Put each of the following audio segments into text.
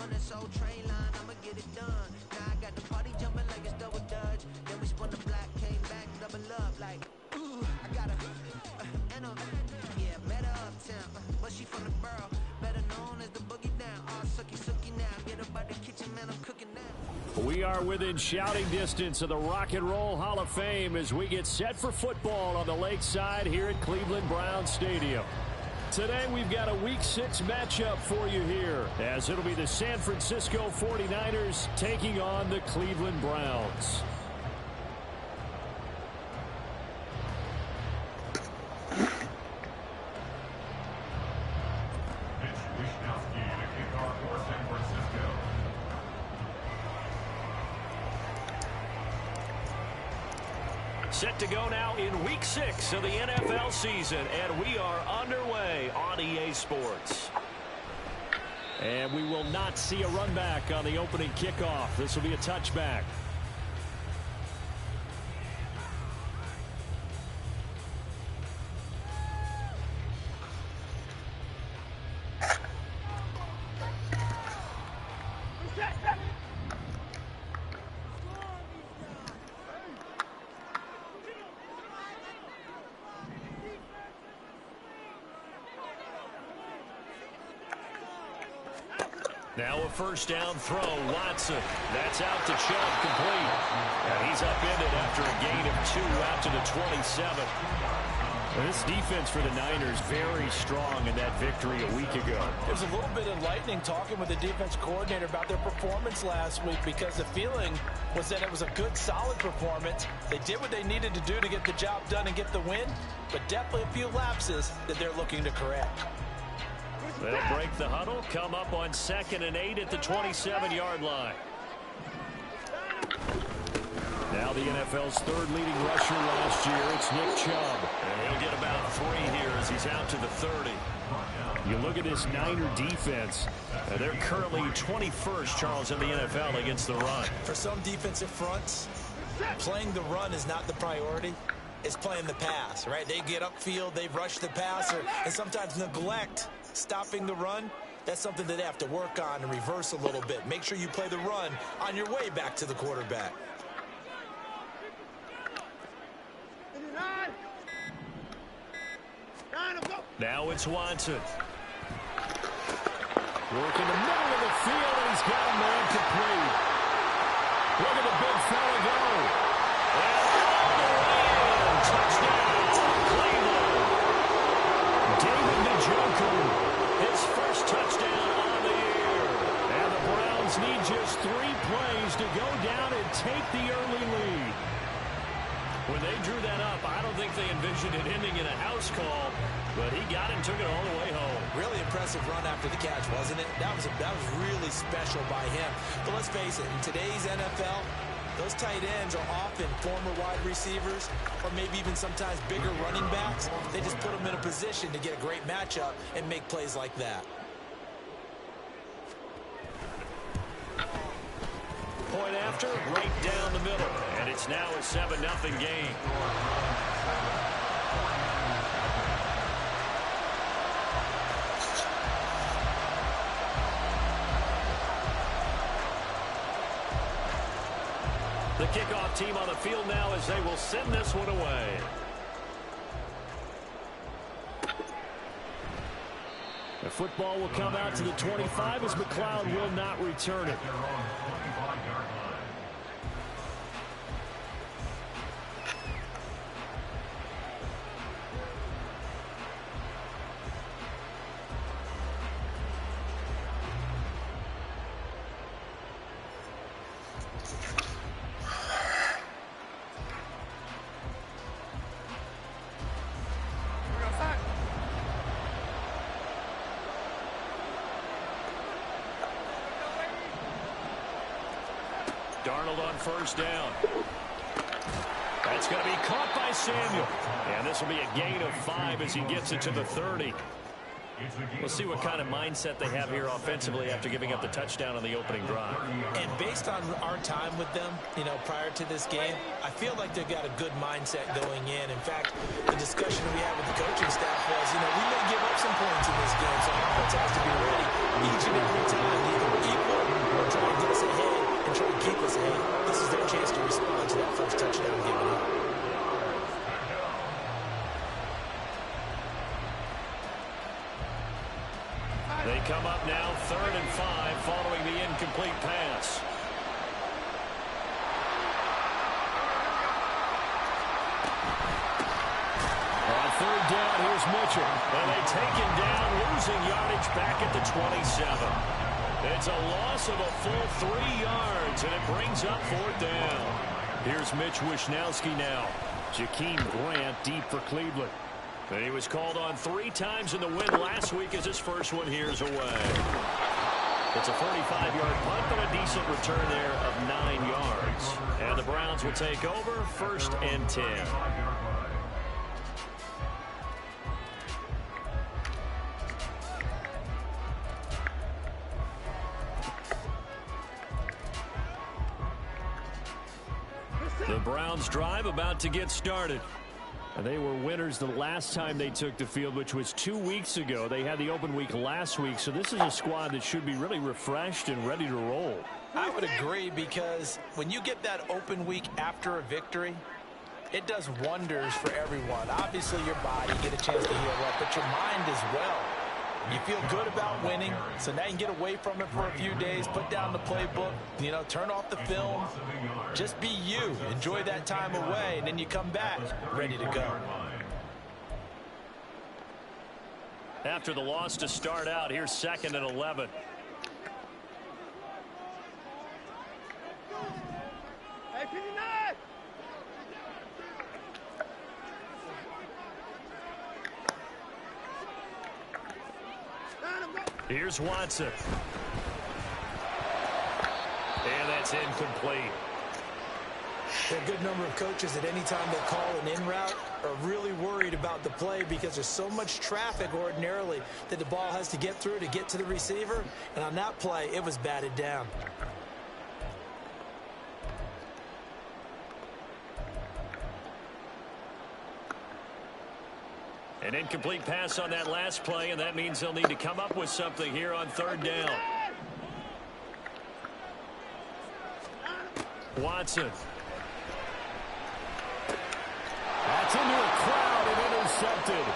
On this old train line, I'ma get it done. Now I got the party jumping like it's double dutch. Then we spun the block, came back, double up like, ooh, I got and yeah, met her uptown, but she from the borough, better known as the boogie down. All sucky now, get up out the kitchen, man, I'm cooking now. We are within shouting distance of the Rock and Roll Hall of Fame as we get set for football on the lakeside here at Cleveland Browns Stadium. Today we've got a Week 6 matchup for you here, as it'll be the San Francisco 49ers taking on the Cleveland Browns. Set to go now in Week 6 of the NFL season, and we are underway on EA Sports. And we will not see a run back on the opening kickoff. This will be a touchback. Now a first down throw, Watson. That's out to Chubb, complete. And he's upended after a gain of 2 out to the 27. Well, this defense for the Niners very strong in that victory a week ago. It was a little bit enlightening talking with the defense coordinator about their performance last week, because the feeling was that it was a good, solid performance. They did what they needed to do to get the job done and get the win, but definitely a few lapses that they're looking to correct. They'll break the huddle, come up on 2nd and 8 at the 27-yard line. Now the NFL's third leading rusher last year, it's Nick Chubb. And he'll get about 3 here as he's out to the 30. You look at this Niner defense, they're currently 21st, Charles, in the NFL against the run. For some defensive fronts, playing the run is not the priority. It's playing the pass, right? They get upfield, they rush the passer, and sometimes neglect stopping the run. That's something that they have to work on and reverse a little bit. Make sure you play the run on your way back to the quarterback. Now it's Watson. Working the middle of the field, and he's got a man complete. Look at the big fella go. And all the way in. Touchdown, Cleveland. David Njoku, his first touchdown on the year. And the Browns need just 3 plays to go down and take the early lead. When they drew that up, I don't think they envisioned it ending in a house call, but he got it and took it all the way home. Really impressive run after the catch, wasn't it? That was really special by him. But let's face it, in today's NFL, those tight ends are often former wide receivers or maybe even sometimes bigger running backs. They just put them in a position to get a great matchup and make plays like that. Point after, right down the middle. And it's now a 7-0 game. The kickoff team on the field now as they will send this one away. The football will come out to the 25 as McLeod will not return it. Darnold on first down. That's going to be caught by Samuel. And this will be a gain of 5 as he gets it to the 30. We'll see what kind of mindset they have here offensively after giving up the touchdown on the opening drive. And based on our time with them, prior to this game, I feel like they've got a good mindset going in. In fact, the discussion we had with the coaching staff was, we may give up some points in this game, so offense has to be ready each and every time to either equal or try to get us ahead and try to keep us ahead. This is their chance to respond to that first touchdown given up. They come up now 3rd and 5 following the incomplete pass. On 3rd down, here's Mitchell. And they take him down, losing yardage back at the 27. It's a loss of a full 3 yards, and it brings up 4th down. Here's Mitch Wishnowski now. Jakeem Grant deep for Cleveland. And he was called on 3 times in the win last week as his first one here's away. It's a 45-yard punt, but a decent return there of 9 yards. And the Browns will take over 1st and 10. The Browns drive about to get started. And they were winners the last time they took the field, which was 2 weeks ago. They had the open week last week, so this is a squad that should be really refreshed and ready to roll. I would agree, because when you get that open week after a victory, it does wonders for everyone. Obviously, your body, get a chance to heal up, but your mind as well. You feel good about winning, so now you can get away from it for a few days, put down the playbook, turn off the film. Just be you. Enjoy that time away, and then you come back ready to go. After the loss to start out, here's 2nd and 11. Here's Watson. And that's incomplete. There are a good number of coaches at any time they call an in route are really worried about the play, because there's so much traffic ordinarily that the ball has to get through to get to the receiver. And on that play, it was batted down. An incomplete pass on that last play, and that means they'll need to come up with something here on 3rd down. Watson. That's into a crowd and intercepted.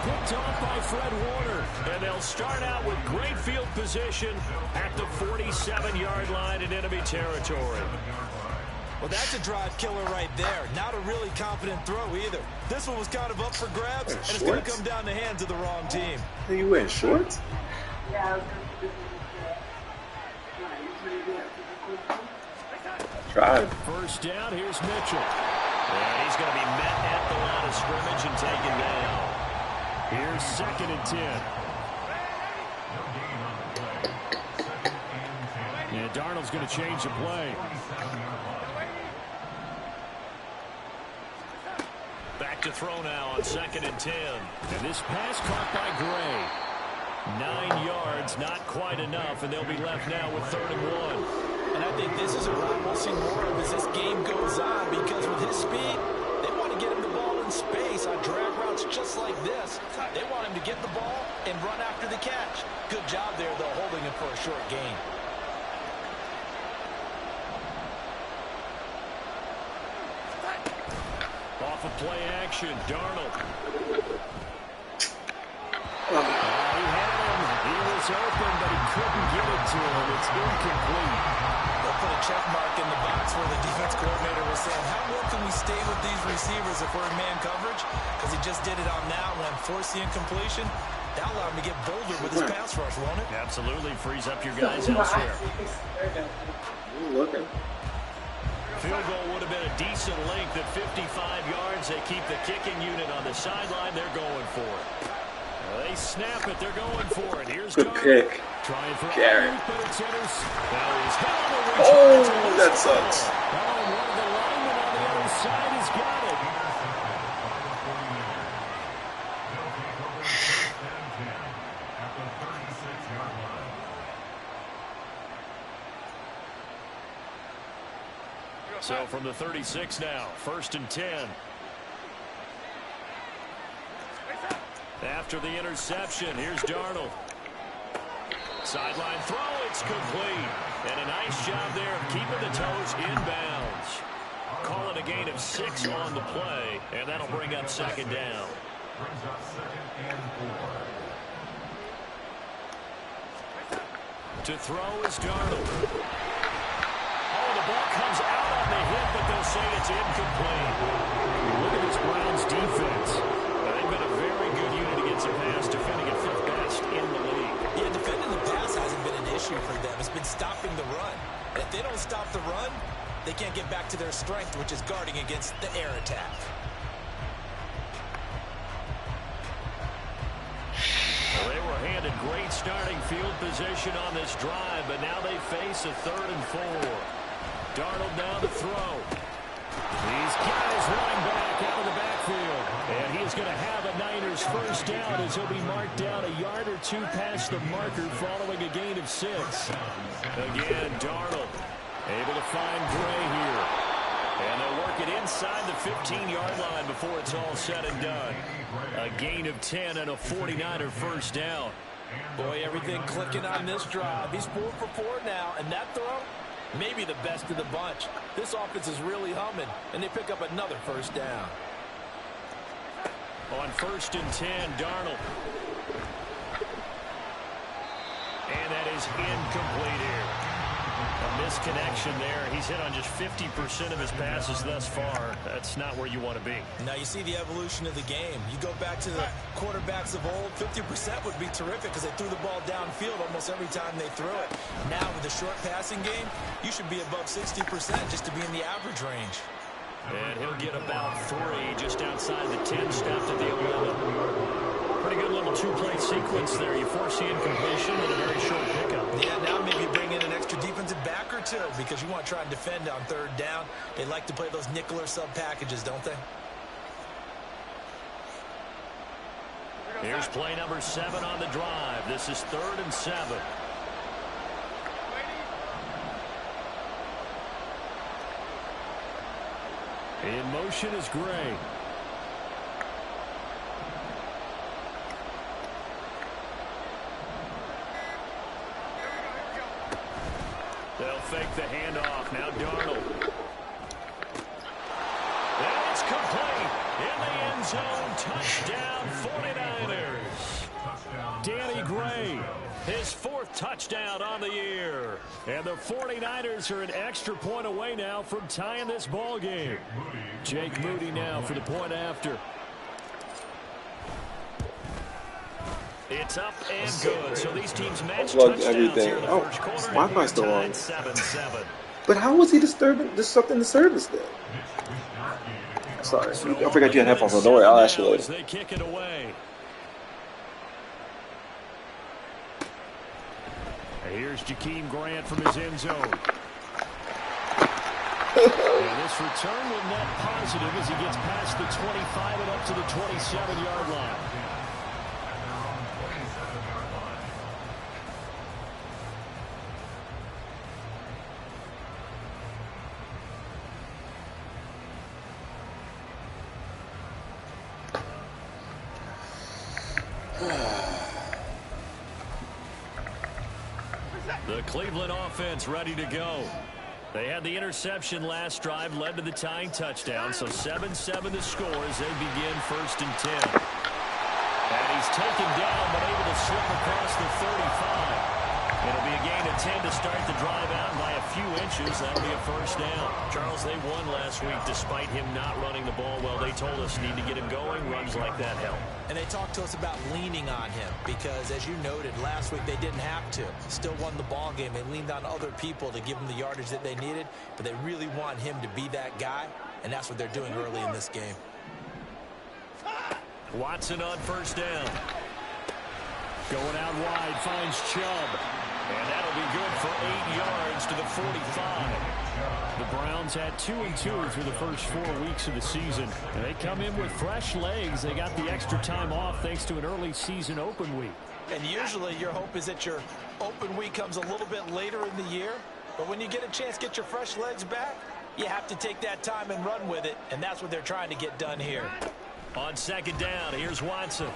Picked off by Fred Warner. And they'll start out with great field position at the 47-yard line in enemy territory. Well, that's a drive killer right there. Not a really confident throw either. This one was kind of up for grabs, and it's going to come down the hands of the wrong team. Are you wearing shorts? Drive. 1st down, here's Mitchell. And he's going to be met at the line of scrimmage and taken down. Here's 2nd and 10. And Darnold's going to change the play. Back to throw now on 2nd and 10. And this pass caught by Gray. 9 yards, not quite enough, and they'll be left now with 3rd and 1. And I think this is a run we'll see more of as this game goes on, because with his speed, they want to get him the ball in space on drag routes just like this. They want him to get the ball and run after the catch. Good job there, though, holding him for a short gain. Off of play action, Darnold. He had him. He was open, but he couldn't get it to him. It's incomplete. They'll put a check mark in the box where the defense coordinator was saying, how well can we stay with these receivers if we're in man coverage? Because he just did it on that one, forced the incompletion. That allowed him to get bolder with his pass rush, won't it? Absolutely frees up your guys elsewhere. Looking. Field goal would have been a decent length at 55 yards. They keep the kicking unit on the sideline. They're going for it. They snap it. They're going for it. Here's Good pick. Trying for Garrett. Oh, that sucks. One of the linemen on the other side has got it. So from the 36 now, 1st and 10. After the interception, here's Darnold. Sideline throw, it's complete. And a nice job there of keeping the toes inbounds. Call it a gain of 6 on the play, and that'll bring up 2nd down. To throw is Darnold. Oh, the ball comes out on the hit, but they'll say it's incomplete. Look at this Browns defense. They've been a very good unit against the pass, defending at 5th best in the league. Yeah, defending the pass hasn't been an issue for them. It's been stopping the run. And if they don't stop the run, they can't get back to their strength, which is guarding against the air attack. Well, they were handed great starting field position on this drive, but now they face a 3rd and 4. Darnold now to throw. He's got his running back out of the backfield. And he is going to have a Niners 1st down as he'll be marked down a yard or 2 past the marker following a gain of 6. Again, Darnold able to find Gray here. And they'll work it inside the 15-yard line before it's all said and done. A gain of 10 and a 49er 1st down. Boy, everything clicking on this drive. He's 4 for 4 now, and that throw, maybe the best of the bunch. This offense is really humming, and they pick up another 1st down. On 1st and 10, Darnold. And that is incomplete here. A misconnection there. He's hit on just 50% of his passes thus far. That's not where you want to be. Now you see the evolution of the game. You go back to the quarterbacks of old, 50% would be terrific because they threw the ball downfield almost every time they threw it. Now with the short passing game, you should be above 60% just to be in the average range. And he'll get about 3 just outside the 10, stopped at the 11. Pretty good little 2-play sequence there. You force the incompletion and a very short pickup. Yeah, now maybe bring in an extra defensive back or 2 because you want to try and defend on 3rd down. They like to play those nickel or sub packages, don't they? Here's play number 7 on the drive. This is 3rd and 7. In motion is Gray. They'll fake the handoff. Now Darnold. And it's complete. In the end zone. Touchdown 49ers. Danny Gray. His 4th touchdown on the year. And the 49ers are an extra point away now from tying this ball game. Jake Moody now for the point after. It's up and good. So these teams match touchdowns here in the first quarter. Wi-Fi's still on. 7-7. But how was he disrupting the service then? Sorry, I forgot you had headphones on. Don't worry, I'll ask you later. They kick it away. Here's Jakeem Grant from his end zone. And this return will net positive as he gets past the 25 and up to the 27-yard line. The Cleveland offense ready to go. They had the interception last drive, led to the tying touchdown, so 7-7 the score as they begin 1st and 10. And he's taken down, but able to slip across the 35. It'll be a gain of 10 to start the drive out, and by a few inches, that'll be a 1st down. Charles, they won last week despite him not running the ball well. They told us need to get him going. Runs like that help. And they talked to us about leaning on him because, as you noted, last week they didn't have to. Still won the ball game. They leaned on other people to give them the yardage that they needed, but they really want him to be that guy, and that's what they're doing early in this game. Watson on 1st down. Going out wide, finds Chubb. And that'll be good for 8 yards to the 45. The Browns had 2-2 through the first 4 weeks of the season. And they come in with fresh legs. They got the extra time off thanks to an early season open week. And usually your hope is that your open week comes a little bit later in the year. But when you get a chance to get your fresh legs back, You have to take that time and run with it, and that's what they're trying to get done here. On second down, here's Watson.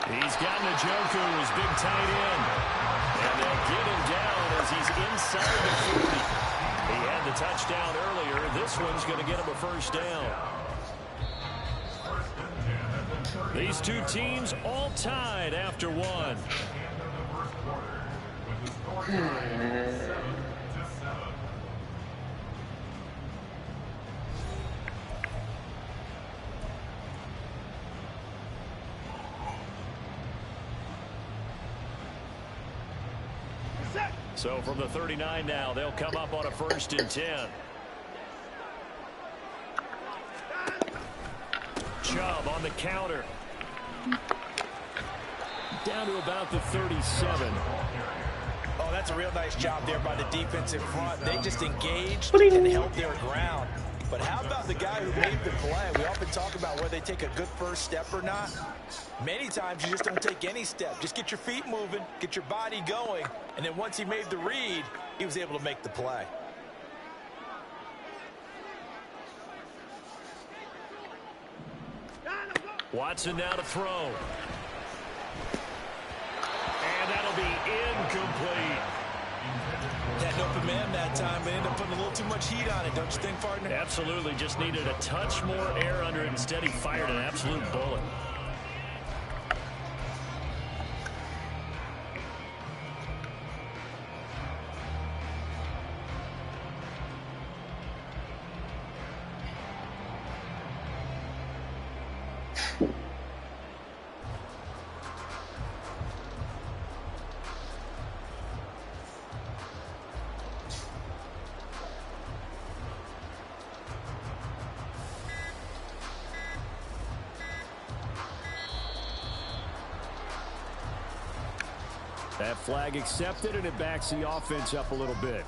He's got Njoku, his big tight end. And they'll get him down as he's inside the 40. He had the touchdown earlier. This one's going to get him a first down. These two teams all tied after one. So from the 39 now, they'll come up on a 1st and 10. Chubb on the counter. Down to about the 37. Oh, that's a real nice job there by the defense in front. They just engaged and held their ground. But how about the guy who made the play? We often talk about whether they take a good first step or not. Many times you just don't take any step. Just get your feet moving, get your body going, and then once he made the read, he was able to make the play. Watson now to throw. And that'll be incomplete. Had an open man that time, but ended up putting a little too much heat on it, don't you think, partner? Absolutely. Just needed a touch more air under it. Instead, he fired an absolute bullet. That flag accepted, and it backs the offense up a little bit.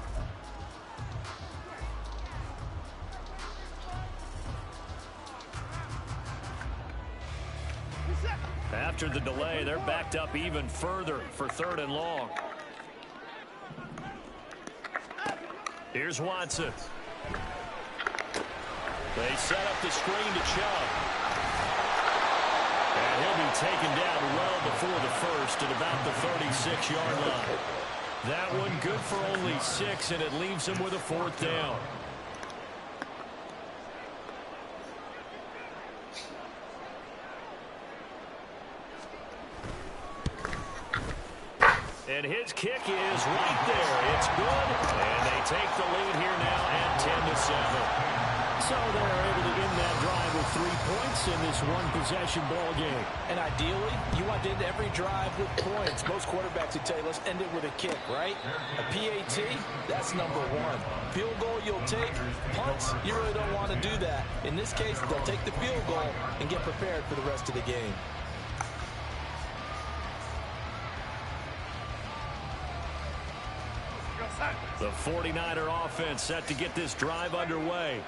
After the delay, they're backed up even further for 3rd and long. Here's Watson. They set up the screen to Chubb. And he'll be taken down well before the first at about the 36-yard line. That one good for only 6, and it leaves him with a 4th down. And his kick is right there. It's good, and they take the lead here now at 10-7. So they're able to end that drive with 3 points in this one-possession ball game. And ideally, you want to end every drive with points. Most quarterbacks would tell you, let's end it with a kick, right? A PAT, that's number 1. Field goal you'll take. Punts, you really don't want to do that. In this case, they'll take the field goal and get prepared for the rest of the game. The 49er offense set to get this drive underway.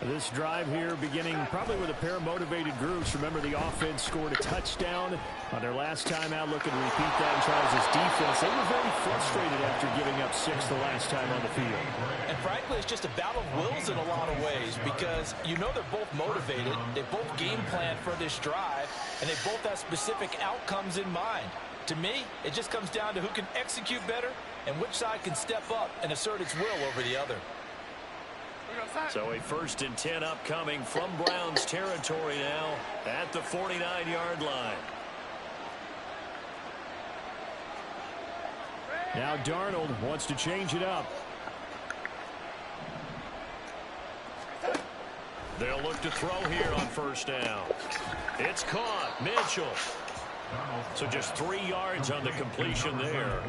This drive here beginning probably with a pair of motivated groups. Remember, the offense scored a touchdown on their last time out. Looking to repeat that in Charles' defense. They were very frustrated after giving up 6 the last time on the field. And frankly, it's just a battle of wills in a lot of ways because you know they're both motivated. They both game plan for this drive, and they both have specific outcomes in mind. To me, it just comes down to who can execute better and which side can step up and assert its will over the other. So a 1st and 10 upcoming from Browns territory now at the 49-yard line. Now Darnold wants to change it up. They'll look to throw here on 1st down. It's caught. Mitchell. So just 3 yards on the completion there.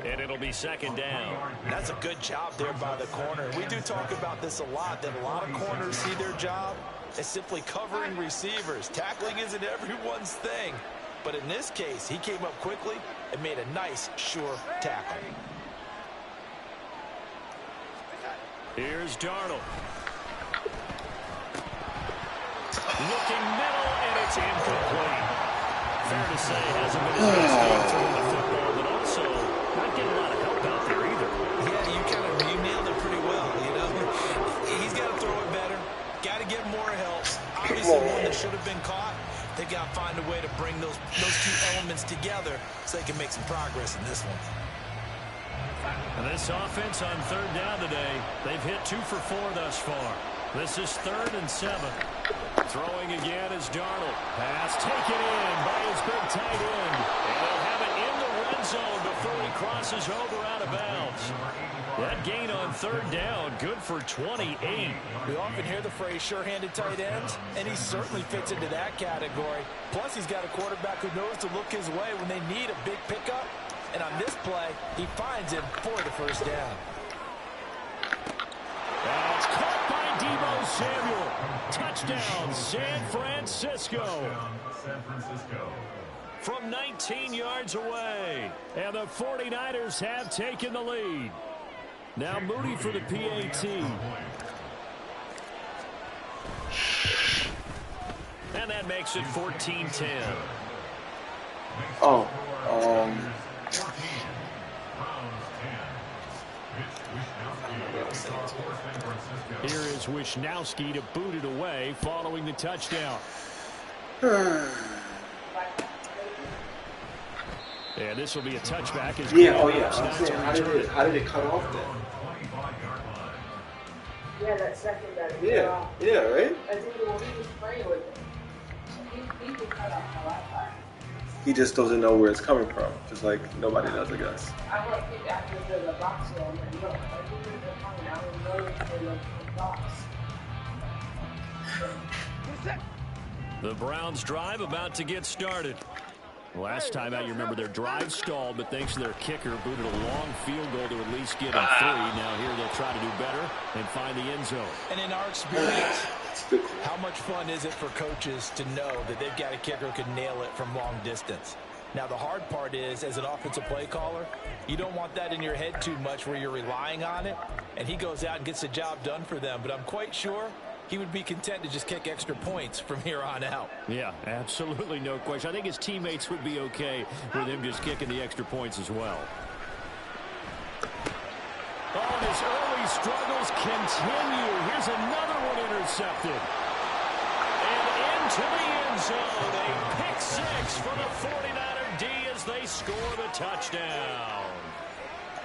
And it'll be 2nd down. That's a good job there by the corner. We do talk about this a lot, that a lot of corners see their job as simply covering receivers. Tackling isn't everyone's thing. But in this case, he came up quickly and made a nice, sure tackle. Here's Darnold. Looking middle, and it's incomplete. Fair to say, hasn't been his best game throwing the football, but also not getting a lot of help out there either. Yeah, you nailed it pretty well, you know. Got to give more help. Obviously, one that should have been caught. They got to find a way to bring those two elements together so they can make some progress in this one. And this offense on third down today, they've hit 2 for 4 thus far. This is 3rd and 7. Throwing again is Darnold. Pass taken in by his big tight end. And they'll have it in the red zone before he crosses over out of bounds. That gain on third down, good for 28. We often hear the phrase sure-handed tight ends, and he certainly fits into that category. Plus, he's got a quarterback who knows to look his way when they need a big pickup. And on this play, he finds him for the first down. That's caught by Deebo Samuel. Touchdown, San Francisco. From 19 yards away. And the 49ers have taken the lead. Now Moody for the PAT. And that makes it 14-10. Oh, Here is Wisnowski to boot it away following the touchdown. And this will be a touchback. As yeah, oh yeah. I'm saying, how did it cut off then? Yeah, that second that. Yeah, right? I think when he was playing with it, he could cut off the last time. He just doesn't know where it's coming from, just like nobody does, I guess. I want to pick after the box one, and look, I think they're coming out and know for the box. The Browns drive about to get started. Last time out, you remember their drive stalled, but thanks to their kicker, booted a long field goal to at least get a 3. Now here they'll try to do better and find the end zone. And in our experience, how much fun is it for coaches to know that they've got a kicker who can nail it from long distance? Now, the hard part is, as an offensive play caller, you don't want that in your head too much where you're relying on it, and he goes out and gets the job done for them. But I'm quite sure he would be content to just kick extra points from here on out. Yeah, absolutely no question. I think his teammates would be okay with him just kicking the extra points as well. Oh, and his early struggles continue. Here's another one intercepted. And into the end zone. A pick 6 for the 49er D as they score the touchdown.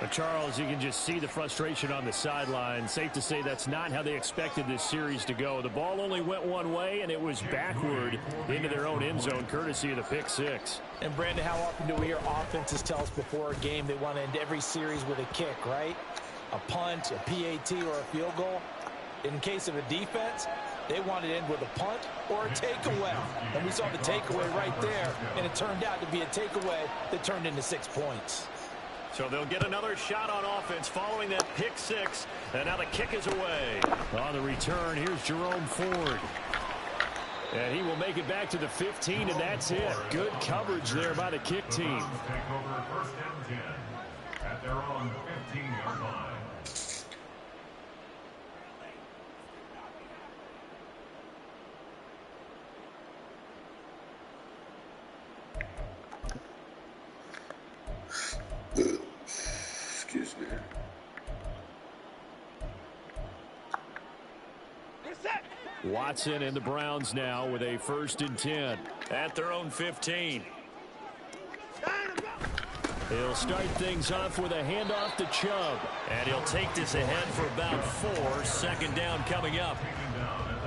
But Charles, you can just see the frustration on the sideline. Safe to say that's not how they expected this series to go. The ball only went one way, and it was backward into their own end zone, courtesy of the pick 6. And, Brandon, how often do we hear offenses tell us before a game they want to end every series with a kick, right? A punt, a PAT, or a field goal. In case of a defense, they want to end with a punt or a takeaway. And we saw the takeaway right there, and it turned out to be a takeaway that turned into 6 points. So they'll get another shot on offense following that pick 6. And now the kick is away. On the return, here's Jerome Ford. And he will make it back to the 15, and that's it. Good coverage there by the kick team. Take over first down 10 at their own 15-yard line. Excuse me. Watson and the Browns now with a 1st and 10 at their own 15. He'll start things off with a handoff to Chubb. And he'll take this ahead for about 4. 2nd down coming up.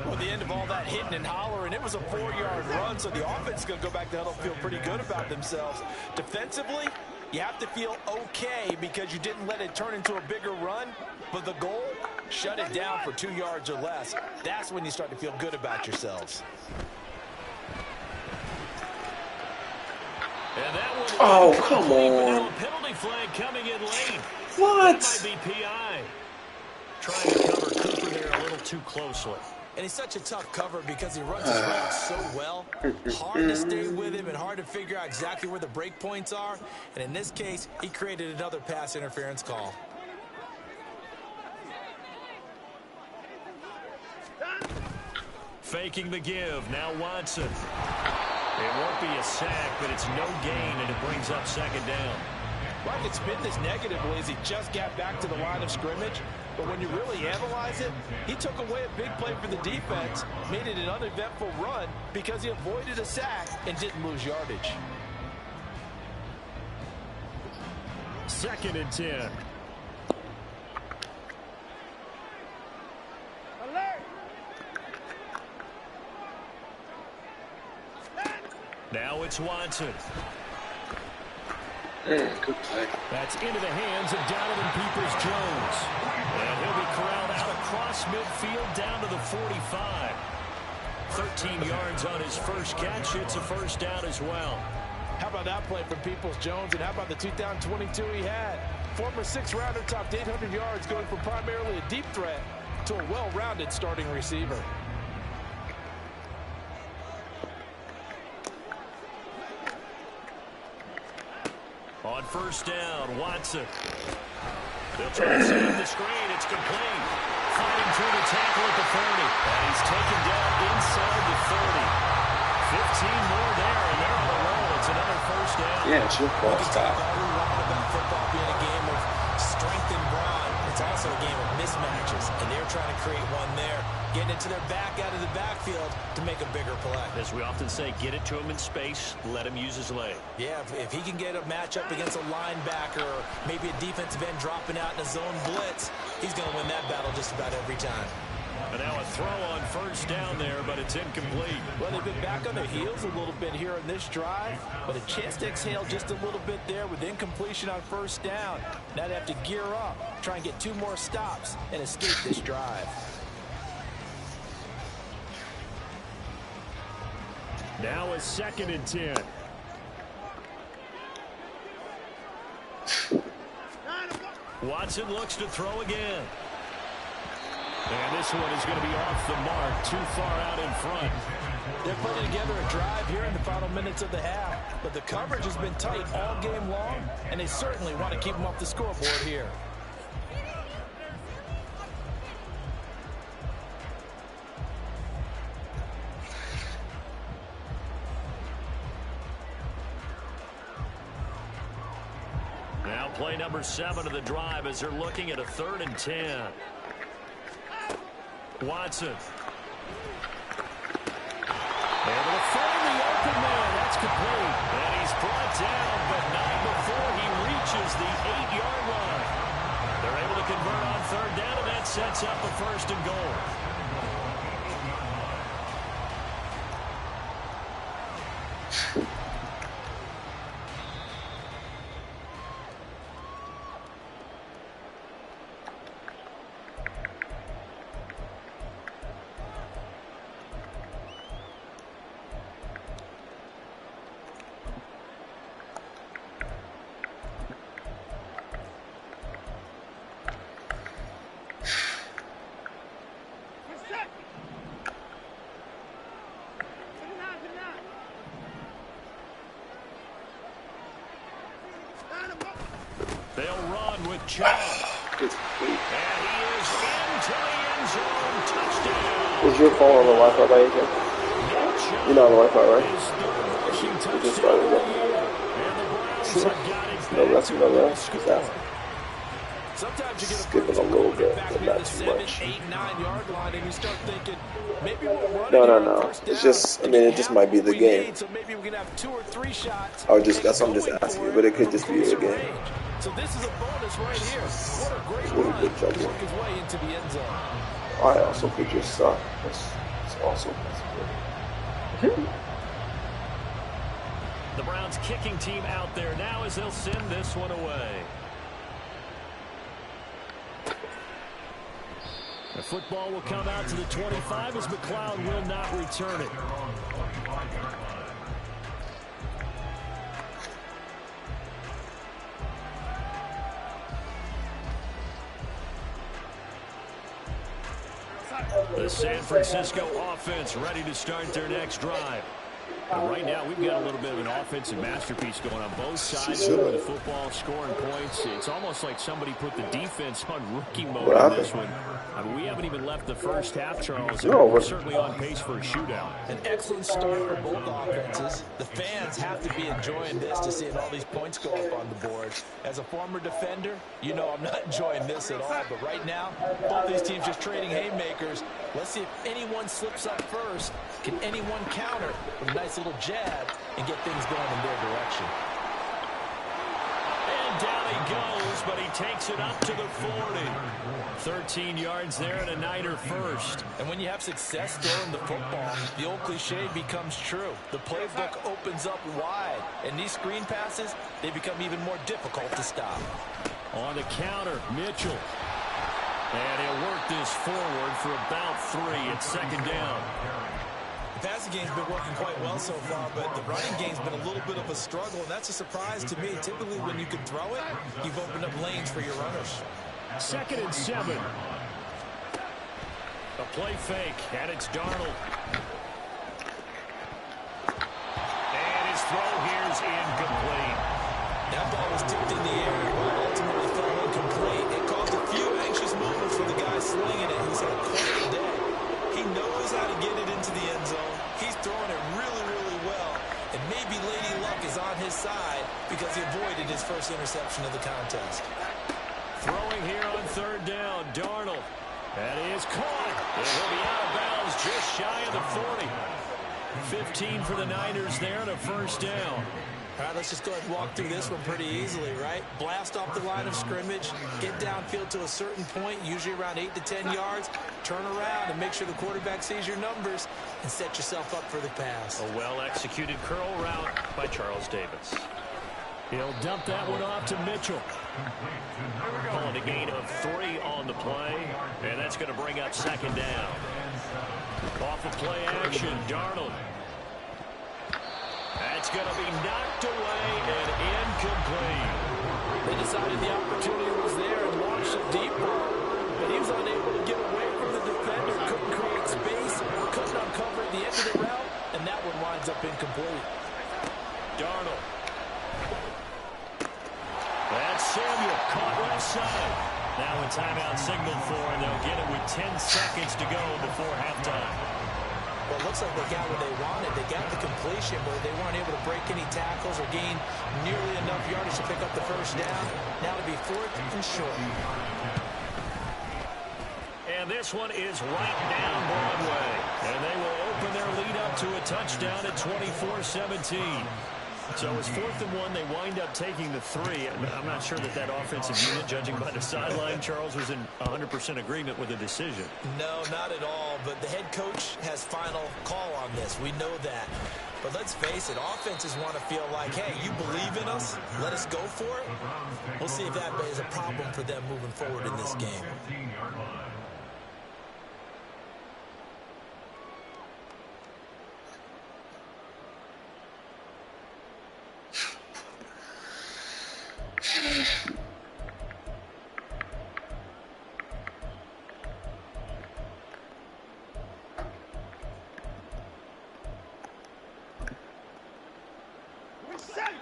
Well, the end of all that hitting and hollering, it was a 4-yard run, so the offense is going to go back to huddle, feel pretty good about themselves. Defensively, you have to feel okay because you didn't let it turn into a bigger run, but the goal, shut it down for 2 yards or less. That's when you start to feel good about yourselves. And that one, oh, come on. Penalty flag coming in late. What? That might be PI. Trying to cover Cooper there a little too closely. And he's such a tough cover because he runs his routes so well. Hard to stay with him and hard to figure out exactly where the break points are. And in this case, he created another pass interference call. Faking the give. Now Watson. It won't be a sack, but it's no gain, and it brings up 2nd down. Well, I could spin this negatively as he just got back to the line of scrimmage. But when you really analyze it, he took away a big play for the defense, made it an uneventful run because he avoided a sack and didn't lose yardage. 2nd and 10. Now it's Watson. Good play. That's into the hands of Donovan Peoples-Jones. And he'll be corralled out across midfield down to the 45. 13 yards on his first catch. It's a first down as well. How about that play from Peoples-Jones, and how about the 2022 he had? Former 6th-rounder topped 800 yards, going from primarily a deep threat to a well-rounded starting receiver. On first down, Watson. They'll try to set up the screen. It's complete. Fighting through the tackle at the 30. And he's taken down inside the 30. 15 more there, and they're on the roll. It's another first down. Yeah, it's your fault. Stop. All we want about football being a game of strength and brawn. It's also a game of mismatches, and they're trying to create one there, getting it to their back out of the backfield to make a bigger play. As we often say, get it to him in space, let him use his leg. Yeah, if he can get a matchup against a linebacker or maybe a defensive end dropping out in a zone blitz, he's going to win that battle just about every time. And now a throw on first down there, but it's incomplete. Well, they've been back on their heels a little bit here in this drive, but a chance to exhale just a little bit there with incompletion on first down. Now they have to gear up, try and get 2 more stops, and escape this drive. Now a 2nd and 10. Watson looks to throw again. And this one is going to be off the mark, too far out in front. They're putting together a drive here in the final minutes of the half, but the coverage has been tight all game long, and they certainly want to keep them off the scoreboard here. Now play number 7 of the drive as they're looking at a 3rd and 10. Watson. Able to find the open man. That's complete. And he's brought down, but not before he reaches the 8-yard line. They're able to convert on 3rd down, and that sets up a 1st and goal. They'll run with Chubb. It's complete. And he is into the end zone. Touchdown. Was your phone on the Wi-Fi by any chance? You're not on the Wi-Fi, right? You just started it. No, that's exactly. Sometimes you get a Skipping a little bit, but not too 7, much. 8, 9-yard line, and you start thinking, maybe we'll run No. It's just, I mean, it just might be the game. So maybe we can have 2 or 3 shots. That's what I'm just asking you, but it could just be the game. So this is a bonus right here. What a great Really run good job. to work his way into the end zone. I also could just suck. It's also possible. The Browns kicking team out there now as they'll send this one away. The football will come out to the 25 as McLeod will not return it. The San Francisco offense ready to start their next drive. But right now, we've got a little bit of an offensive masterpiece going on both sides of the football, scoring points. It's almost like somebody put the defense on rookie mode in this one. I mean, we haven't even left the first half, Charles. We're certainly on pace for a shootout. An excellent start for both offenses. The fans have to be enjoying this to seeing all these points go up on the board. As a former defender, you know I'm not enjoying this at all. But right now, both these teams just trading haymakers. Let's see if anyone slips up first. Can anyone counter with a nice little jab and get things going in their direction? And down he goes, but he takes it up to the 40. 13 yards there and a Niner first. And when you have success throwing the football, the old cliche becomes true. The playbook opens up wide, and these screen passes, they become even more difficult to stop. On the counter, Mitchell. And he'll work this forward for about 3. It's second down. The passing game's been working quite well so far, but the running game's been a little bit of a struggle, and that's a surprise to me. Typically, when you can throw it, you've opened up lanes for your runners. 2nd and 7. A play fake, and it's Darnold. And his throw here's incomplete. That ball was tipped in the air, but ultimately fell incomplete. It caused a few anxious moments for the guy slinging it. He's had quite a day. He knows how to get it into the end zone. He's throwing it really, really well. And maybe Lady Luck is on his side because he avoided his first interception of the contest. Throwing here on 3rd down, Darnold. That is caught. It will be out of bounds just shy of the 40. 15 for the Niners there and a first down. All right, let's just go ahead and walk through this one pretty easily, right? Blast off the line of scrimmage, get downfield to a certain point, usually around 8 to 10 yards, turn around and make sure the quarterback sees your numbers and set yourself up for the pass. A well-executed curl route by Charles Davis. He'll dump that one off to Mitchell. Calling a gain of 3 on the play, and that's going to bring up second down. Off of play action, Darnold. That's going to be knocked away and incomplete. They decided the opportunity was there and launched a deep ball, but he was unable to get away from the defender, couldn't create space, couldn't uncover the end of the route, and that one winds up incomplete. Darnold. That's Samuel, caught left side. Now a timeout signal for, and they'll get it with 10 seconds to go before halftime. Well, it looks like they got what they wanted. They got the completion, but they weren't able to break any tackles or gain nearly enough yardage to pick up the first down. Now to be 4th and short. And this one is right down Broadway. And they will open their lead up to a touchdown at 24-17. So it's 4th and 1. They wind up taking the 3. I'm not sure that offensive unit, judging by the sideline, Charles, was in 100% agreement with the decision. No, not at all. But the head coach has final call on this. We know that. But let's face it, offenses want to feel like, hey, you believe in us? Let us go for it. We'll see if that is a problem for them moving forward in this game.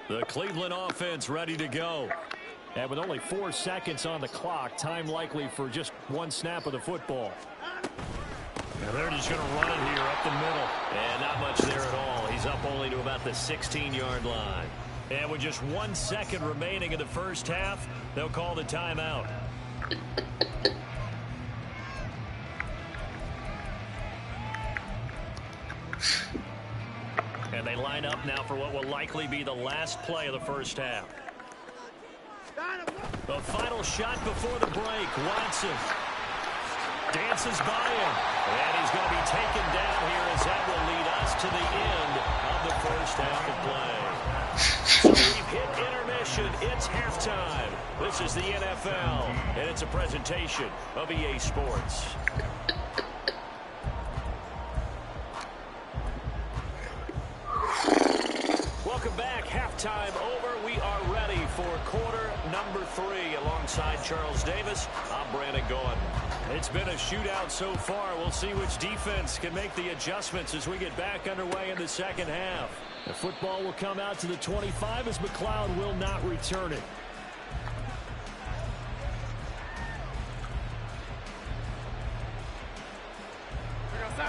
The Cleveland offense ready to go. And with only 4 seconds on the clock, time likely for just 1 snap of the football. Now they're just going to run it here up the middle. And not much there at all. He's up only to about the 16-yard line. And with just 1 second remaining in the first half, they'll call the timeout. And they line up now for what will likely be the last play of the first half. The final shot before the break. Watson dances by him. And he's going to be taken down here as that will lead us to the end of the first half of play. So we've hit intermission. It's halftime. This is the NFL, and it's a presentation of EA Sports. Welcome back. Halftime over. We are ready for quarter number 3. Alongside Charles Davis, I'm Brandon Gordon. It's been a shootout so far. We'll see which defense can make the adjustments as we get back underway in the second half. The football will come out to the 25 as McLeod will not return it.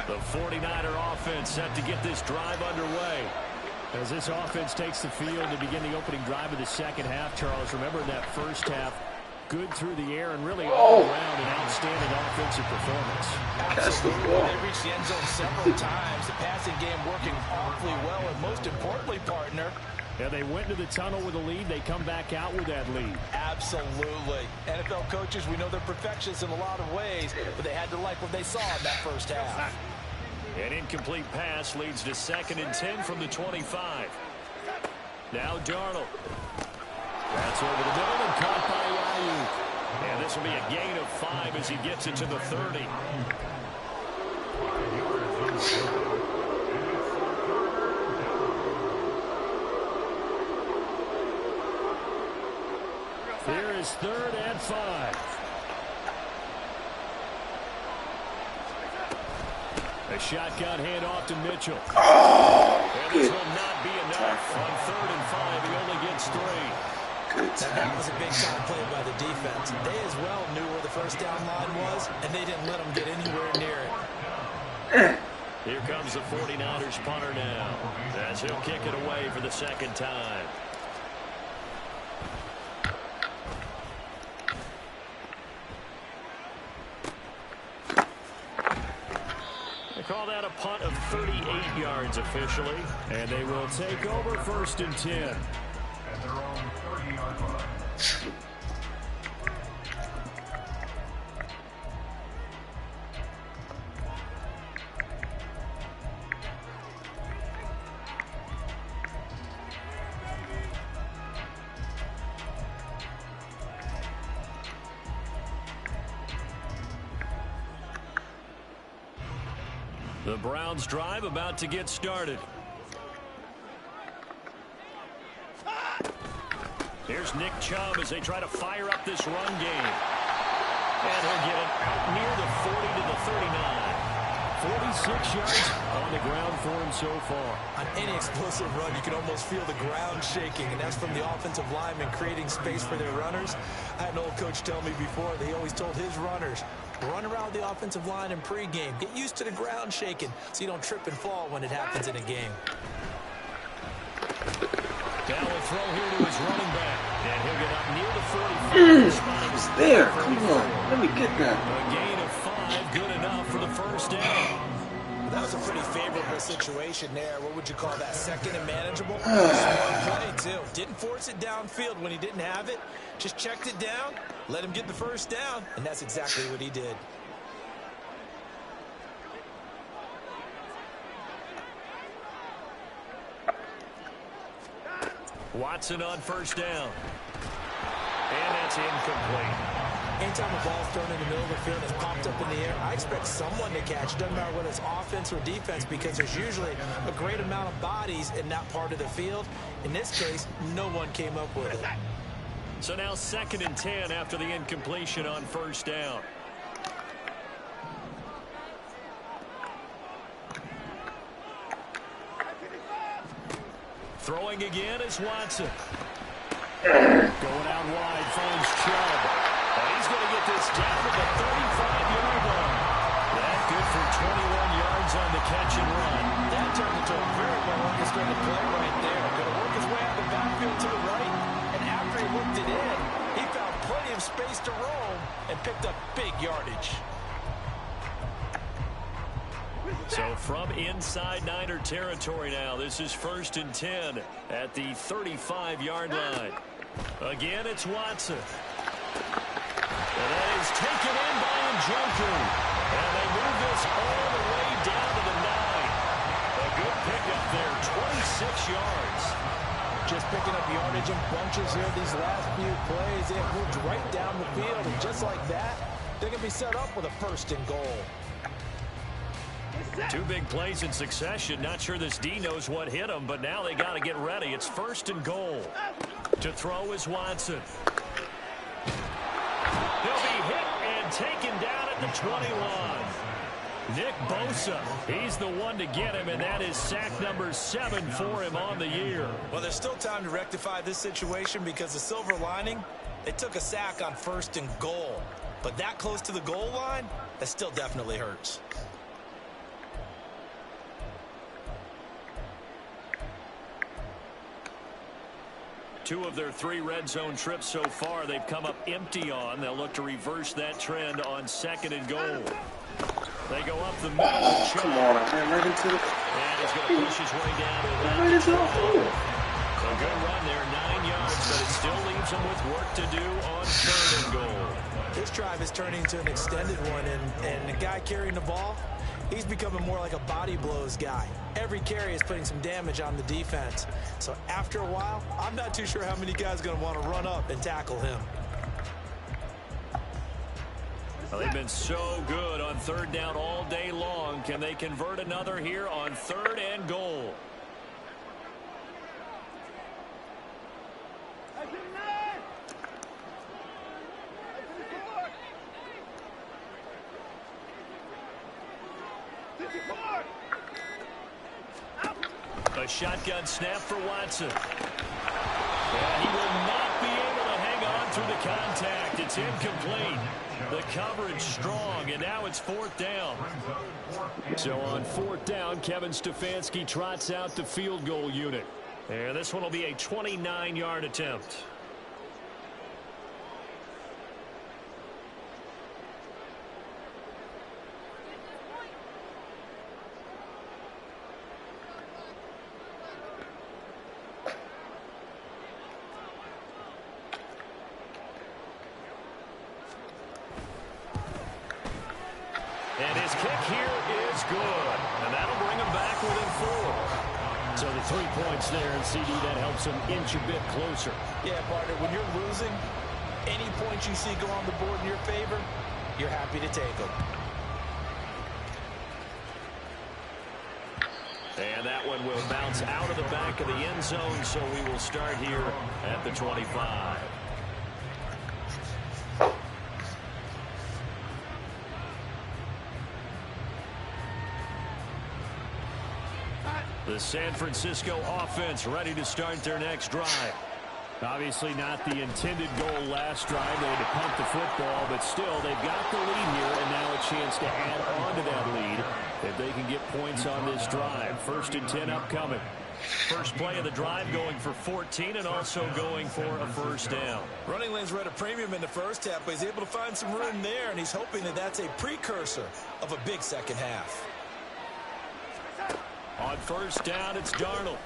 The 49er offense set to get this drive underway. As this offense takes the field to begin the opening drive of the second half, Charles, remember in that first half, good through the air and really all around an outstanding offensive performance. Absolutely. They reached the end zone several times. The passing game working awfully well, and most importantly, partner, yeah, they went to the tunnel with a lead. They come back out with that lead. Absolutely. NFL coaches, we know they're perfectionists in a lot of ways, but they had to like what they saw in that first half. An incomplete pass leads to 2nd and 10 from the 25. Now Darnold. That's over the middle and caught by Ayuk. And this will be a gain of 5 as he gets it to the 30. Here is 3rd and 5. A shotgun handoff to Mitchell. And this will not be enough. On 3rd and 5, he only gets 3. That was a big-time play by the defense. They as well knew where the first down line was, and they didn't let them get anywhere near it. Here comes the 49ers punter now, as he'll kick it away for the 2nd time. They call that a punt of 38 yards officially, and they will take over 1st and 10. At their own 30-yard line. The Browns drive about to get started. Here's Nick Chubb as they try to fire up this run game. And he'll get it out near the 40 to the 39. 46 yards on the ground for him so far. On any explosive run, you can almost feel the ground shaking, and that's from the offensive linemen creating space for their runners. I had an old coach tell me before that he always told his runners, run around the offensive line in pregame. Get used to the ground shaking so you don't trip and fall when it happens in a game. Now a throw here to his running back. And he'll get up near the 45. It's there. Come on. Let me get that. A gain of 5, good enough for the first down. That was a pretty favorable situation there. What would you call that? 2nd and manageable? Smart play, too. Didn't force it downfield when he didn't have it. Just checked it down, let him get the first down, and that's exactly what he did. Watson on 1st down. And that's incomplete. Anytime a ball's thrown in the middle of the field and it's popped up in the air, I expect someone to catch. It doesn't matter whether it's offense or defense, because there's usually a great amount of bodies in that part of the field. In this case, no one came up with it. So now 2nd and 10 after the incompletion on 1st down. Throwing again is Watson. Going out wide, finds Chubb. And he's going to get this down to the 35-yard line. That good for 21 yards on the catch and run. That turned into a very well-orchestrated play right there. Going to work his way out the backfield to the right. And after he looked it in, he found plenty of space to roam and picked up big yardage. So from inside Niner territory now, this is 1st and 10 at the 35-yard line. Again, it's Watson. And that is taken in by Njoku. And they move this all the way down to the 9. A good pickup there, 26 yards. Just picking up yardage in bunches here these last few plays. They moved right down the field, and just like that, they're going to be set up with a 1st and goal. 2 big plays in succession. Not sure this D knows what hit him, but now they got to get ready. It's 1st and goal. To throw is Watson. He'll be hit and taken down at the 21. Nick Bosa, he's the one to get him, and that is sack number 7 for him on the year. Well, there's still time to rectify this situation because the silver lining, they took a sack on 1st and goal. But that close to the goal line, that still definitely hurts. Two of their 3 red zone trips so far, they've come up empty on. They'll look to reverse that trend on 2nd and goal. They go up the middle. Oh, come on, I ran right into the... And he's going to push his way down to that. Right into the hole. A good run there, 9 yards, but it still leaves him with work to do on 3rd and goal. This drive is turning into an extended one, and the guy carrying the ball, he's becoming more like a body blows guy. Every carry is putting some damage on the defense. So after a while, I'm not too sure how many guys are going to want to run up and tackle him. Well, they've been so good on 3rd down all day long. Can they convert another here on 3rd and goal? A shotgun snap for Watson. And he will not be able to hang on through the contact. It's incomplete. The coverage strong, and now it's 4th down. So on 4th down, Kevin Stefanski trots out the field goal unit. And this one will be a 29-yard attempt. And his kick here is good. And that'll bring him back within 4. So the 3 points there, and CD, that helps him inch a bit closer. Yeah, partner, when you're losing, any points you see go on the board in your favor, you're happy to take them. And that one will bounce out of the back of the end zone, so we will start here at the 25. The San Francisco offense ready to start their next drive. Obviously not the intended goal last drive. They had to punt the football, but still they've got the lead here, and now a chance to add on to that lead if they can get points on this drive. 1st and 10 upcoming. First play of the drive going for 14 and also going for a 1st down. Running lanes were at a premium in the first half, but he's able to find some room there, and he's hoping that that's a precursor of a big second half. On 1st down, it's Darnold.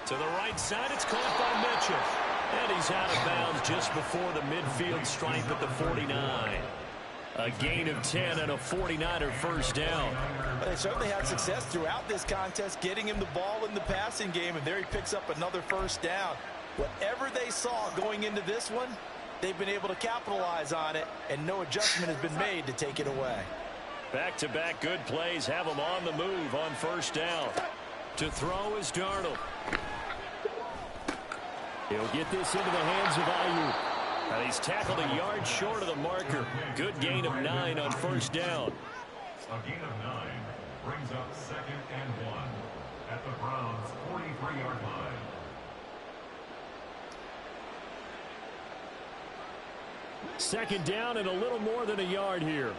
To the right side, it's caught by Mitchell. And he's out of bounds just before the midfield stripe at the 49. A gain of 10 and a 49er 1st down. They certainly had success throughout this contest, getting him the ball in the passing game, and there he picks up another 1st down. Whatever they saw going into this one, they've been able to capitalize on it, and no adjustment has been made to take it away. Back-to-back good plays have him on the move on 1st down. To throw is Darnold. He'll get this into the hands of Ayuk. And he's tackled a yard short of the marker. Good gain of 9 on 1st down. A gain of 9 brings up 2nd and 1 at the Browns' 43-yard line. Second down and a little more than a yard here.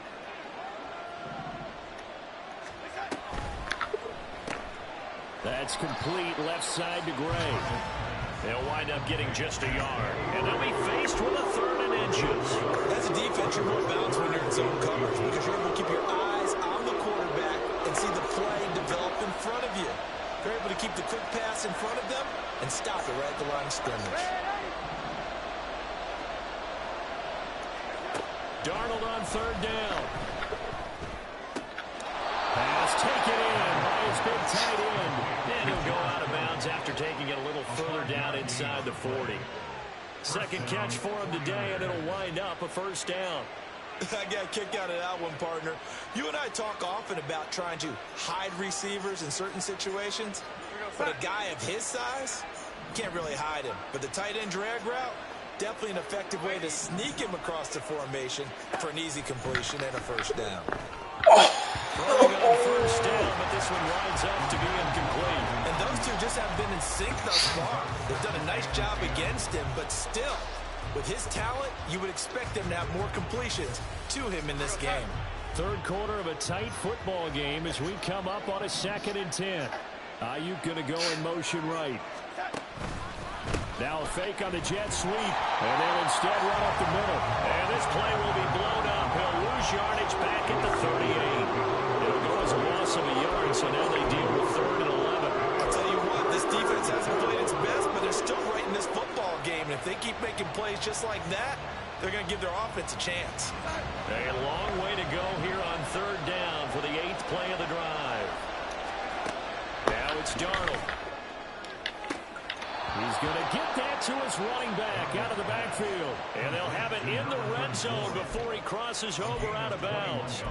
That's complete left side to Gray. They'll wind up getting just a yard. And they'll be faced with a 3rd and inches. As a defense, you're more balanced when you're in zone coverage because you're able to keep your eyes on the quarterback and see the play develop in front of you. You're able to keep the quick pass in front of them and stop it right at the line of scrimmage. Darnold on 3rd down. Pass taken in by his big tight end. And he'll go out of bounds after taking it a little further down inside the 40. Second catch for him today, and it'll wind up a 1st down. I got a kick out of that one, partner. You and I talk often about trying to hide receivers in certain situations. But a guy of his size, you can't really hide him. But the tight end drag route, Definitely an effective way to sneak him across the formation for an easy completion and a first down. Throwing on first down, but this one winds up to be incomplete. And those two just have been in sync thus far. They've done a nice job against him, but still, with his talent, you would expect them to have more completions to him in this game. Third quarter of a tight football game as we come up on a 2nd and 10. Ayuk going to go in motion right. Now a fake on the jet sweep, and they'll instead run up the middle. And this play will be blown up. He'll lose yardage back at the 38. It'll go as a loss of a yard, so now they deal with 3rd and 11. I'll tell you what, this defense hasn't played its best, but they're still right in this football game. And if they keep making plays just like that, they're going to give their offense a chance. A long way to go here on 3rd down for the 8th play of the drive. Now it's Darnold. He's going to get that to his running back out of the backfield. And they'll have it in the red zone before he crosses over out of bounds.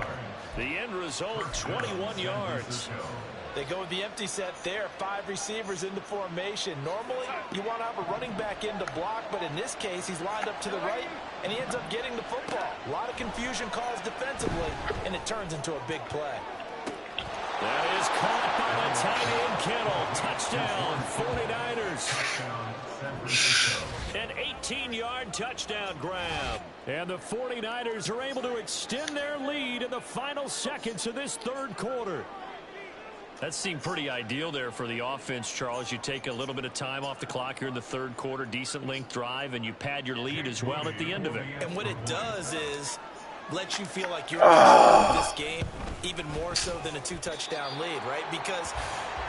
The end result, 21 yards. They go with the empty set there. 5 receivers into formation. Normally, you want to have a running back in to block, but in this case, he's lined up to the right, and he ends up getting the football. A lot of confusion caused defensively, and it turns into a big play. That is caught by the tight end Kittle. Touchdown, 49ers. An 18-yard touchdown grab. And the 49ers are able to extend their lead in the final seconds of this 3rd quarter. That seemed pretty ideal there for the offense, Charles. You take a little bit of time off the clock here in the 3rd quarter, decent length drive, and you pad your lead as well at the end of it. And what it does is let you feel like you're in control of this game, even more so than a 2-touchdown lead, right? Because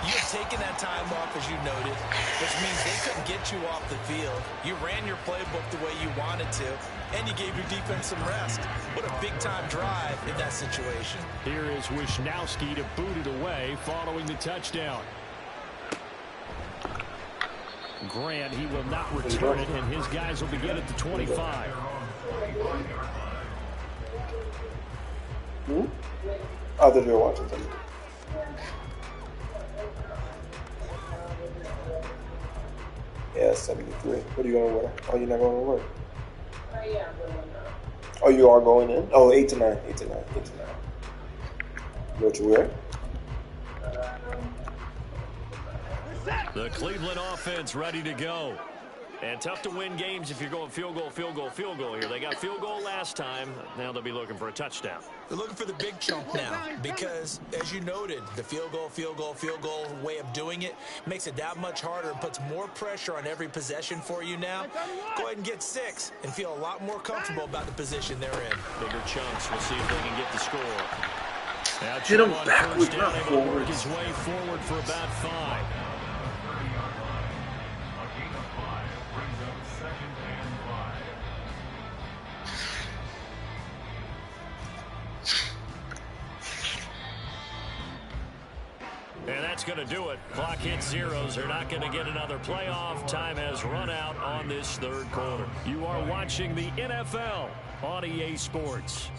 you've taken that time off, as you noted, which means they couldn't get you off the field. You ran your playbook the way you wanted to, and you gave your defense some rest. What a big-time drive in that situation. Here is Wisnowski to boot it away following the touchdown. Grant, he will not return it, and his guys will begin at the 25. I thought you were watching something. Yeah, 73. What are you going to wear? Oh, you're not going to work? Yeah, I'm going now. Oh, you are going in? Oh, 8 to 9. 8 to 9. 8 to 9. You know what you wear? The Cleveland offense ready to go. And tough to win games if you're going field goal, field goal, field goal here. They got field goal last time. Now they'll be looking for a touchdown. They're looking for the big chunk now because, as you noted, the field goal way of doing it makes it that much harder and puts more pressure on every possession for you now. Go ahead and get 6 and feel a lot more comfortable about the position they're in. Bigger chunks. We'll see if they can get the score. Now Hit him on backwards, first down, not able to work forwards. his way forward for about 5. And that's going to do it. Clock hits zeros. They're not going to get another playoff. Time has run out on this 3rd quarter. You are watching the NFL on EA Sports.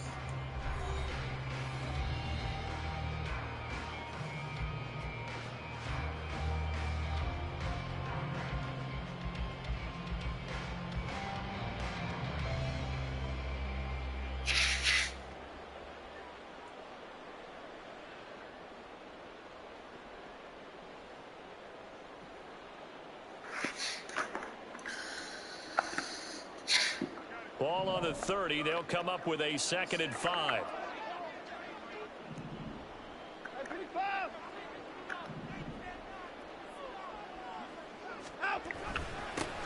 Ball on the 30. They'll come up with a 2nd and 5.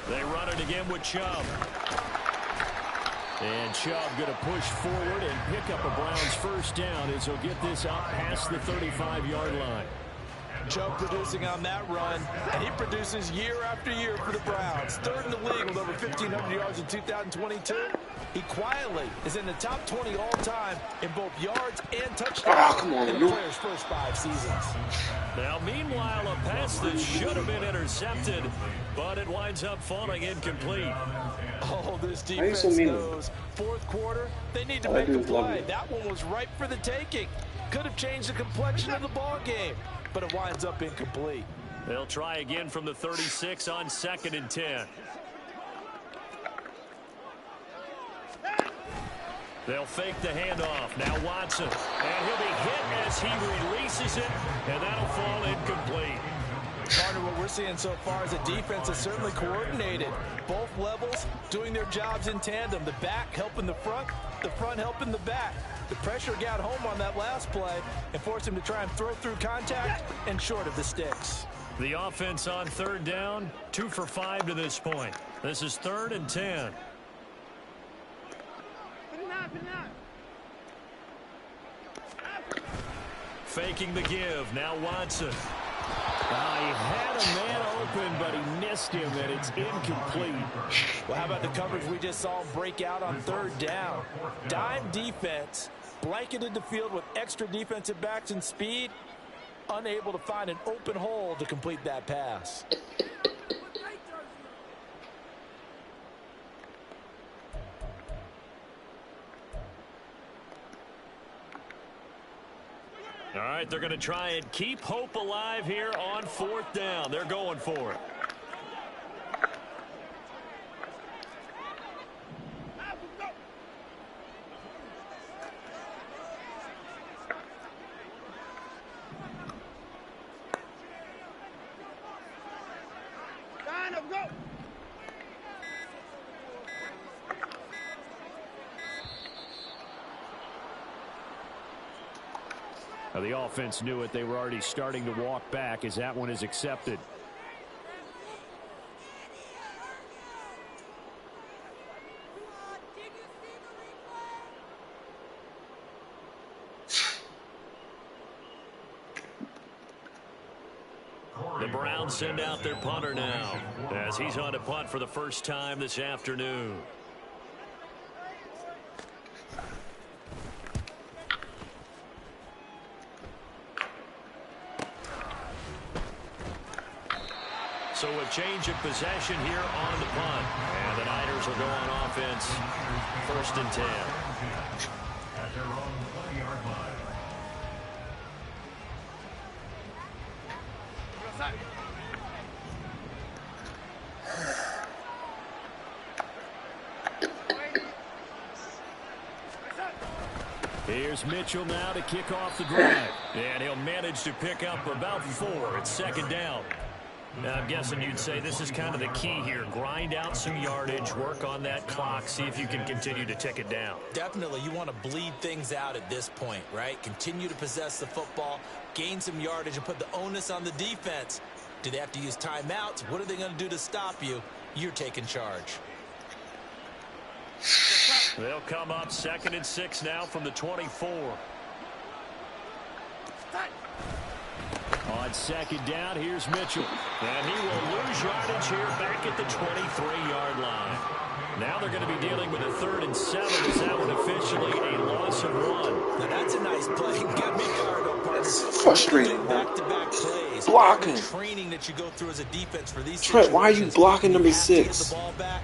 They run it again with Chubb. And Chubb going to push forward and pick up a Browns first down as he'll get this out past the 35-yard line. Chubb producing on that run, and he produces year after year for the Browns. 3rd in the league with over 1,500 yards in 2022. He quietly is in the top 20 all-time in both yards and touchdowns in the player's first 5 seasons. Now, meanwhile, a pass that should have been intercepted, but it winds up falling incomplete. Oh, this defense knows. 4th quarter, they need to make a play. That one was ripe for the taking. Could have changed the complexion of the ball game, but it winds up incomplete. They'll try again from the 36 on 2nd and 10. They'll fake the handoff. Now Watson. And he'll be hit as he releases it, and that'll fall incomplete. Part of what we're seeing so far is the defense is certainly coordinated. Both levels doing their jobs in tandem. The back helping the front helping the back. The pressure got home on that last play and forced him to try and throw through contact and short of the sticks. The offense on third down, 2 for 5 to this point. This is 3rd and 10. Faking the give. Now Watson. He had a man open, but he missed him, and it's incomplete. Well, how about the coverage we just saw break out on 3rd down? Dime defense, blanketed the field with extra defensive backs and speed, unable to find an open hole to complete that pass. All right, they're going to try and keep hope alive here on 4th down. They're going for it. Now the offense knew it. They were already starting to walk back as that one is accepted. The Browns send out their punter now as he's on to punt for the first time this afternoon. So a change of possession here on the punt. And the Niners will go on offense. 1st and 10. At their own 20-yard line. Here's Mitchell now to kick off the drive. And he'll manage to pick up about 4. It's 2nd down. Now, I'm guessing you'd say this is kind of the key here. Grind out some yardage, work on that clock, see if you can continue to tick it down. Definitely, you want to bleed things out at this point, right? Continue to possess the football, gain some yardage, and put the onus on the defense. Do they have to use timeouts? What are they going to do to stop you? You're taking charge. They'll come up 2nd and 6 now from the 24. On 2nd down, here's Mitchell. And he will lose yardage here back at the 23-yard line. Now they're going to be dealing with a 3rd and 7 as that one officially a loss of 1. Now that's a nice play. Get me fired up, partner. It's frustrating, man. Back-to-back plays. Blocking. Training that you go through as a defense for these Trent, why are you blocking number 6? Get the ball back.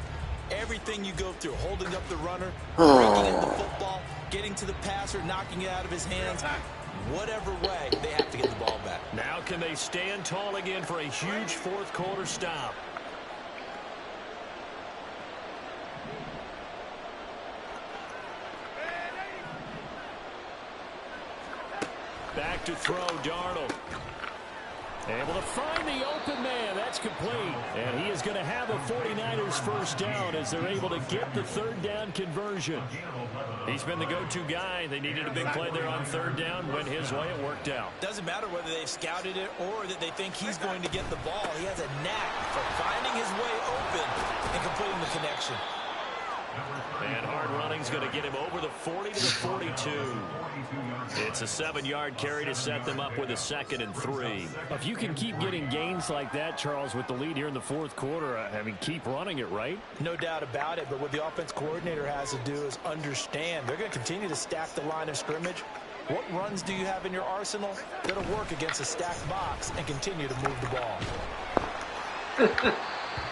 Everything you go through, holding up the runner, breaking in the football, getting to the passer, knocking it out of his hands. Whatever way, they have to get the ball back. Now can they stand tall again for a huge 4th quarter stop? Back to throw, Darnold. Able to find the open man. That's complete. And he is going to have a 49ers first down as they're able to get the 3rd down conversion. He's been the go-to guy. They needed a big play there on 3rd down. Went his way. It worked out. Doesn't matter whether they've scouted it or that they think he's going to get the ball. He has a knack for finding his way open and completing the connection. And hard running's going to get him over the 40 to the 42. It's a 7-yard carry to set them up with a 2nd and 3. If you can keep getting gains like that, Charles, with the lead here in the 4th quarter, I mean, keep running it, right? No doubt about it, but what the offense coordinator has to do is understand. They're going to continue to stack the line of scrimmage. What runs do you have in your arsenal that'll work against a stacked box and continue to move the ball?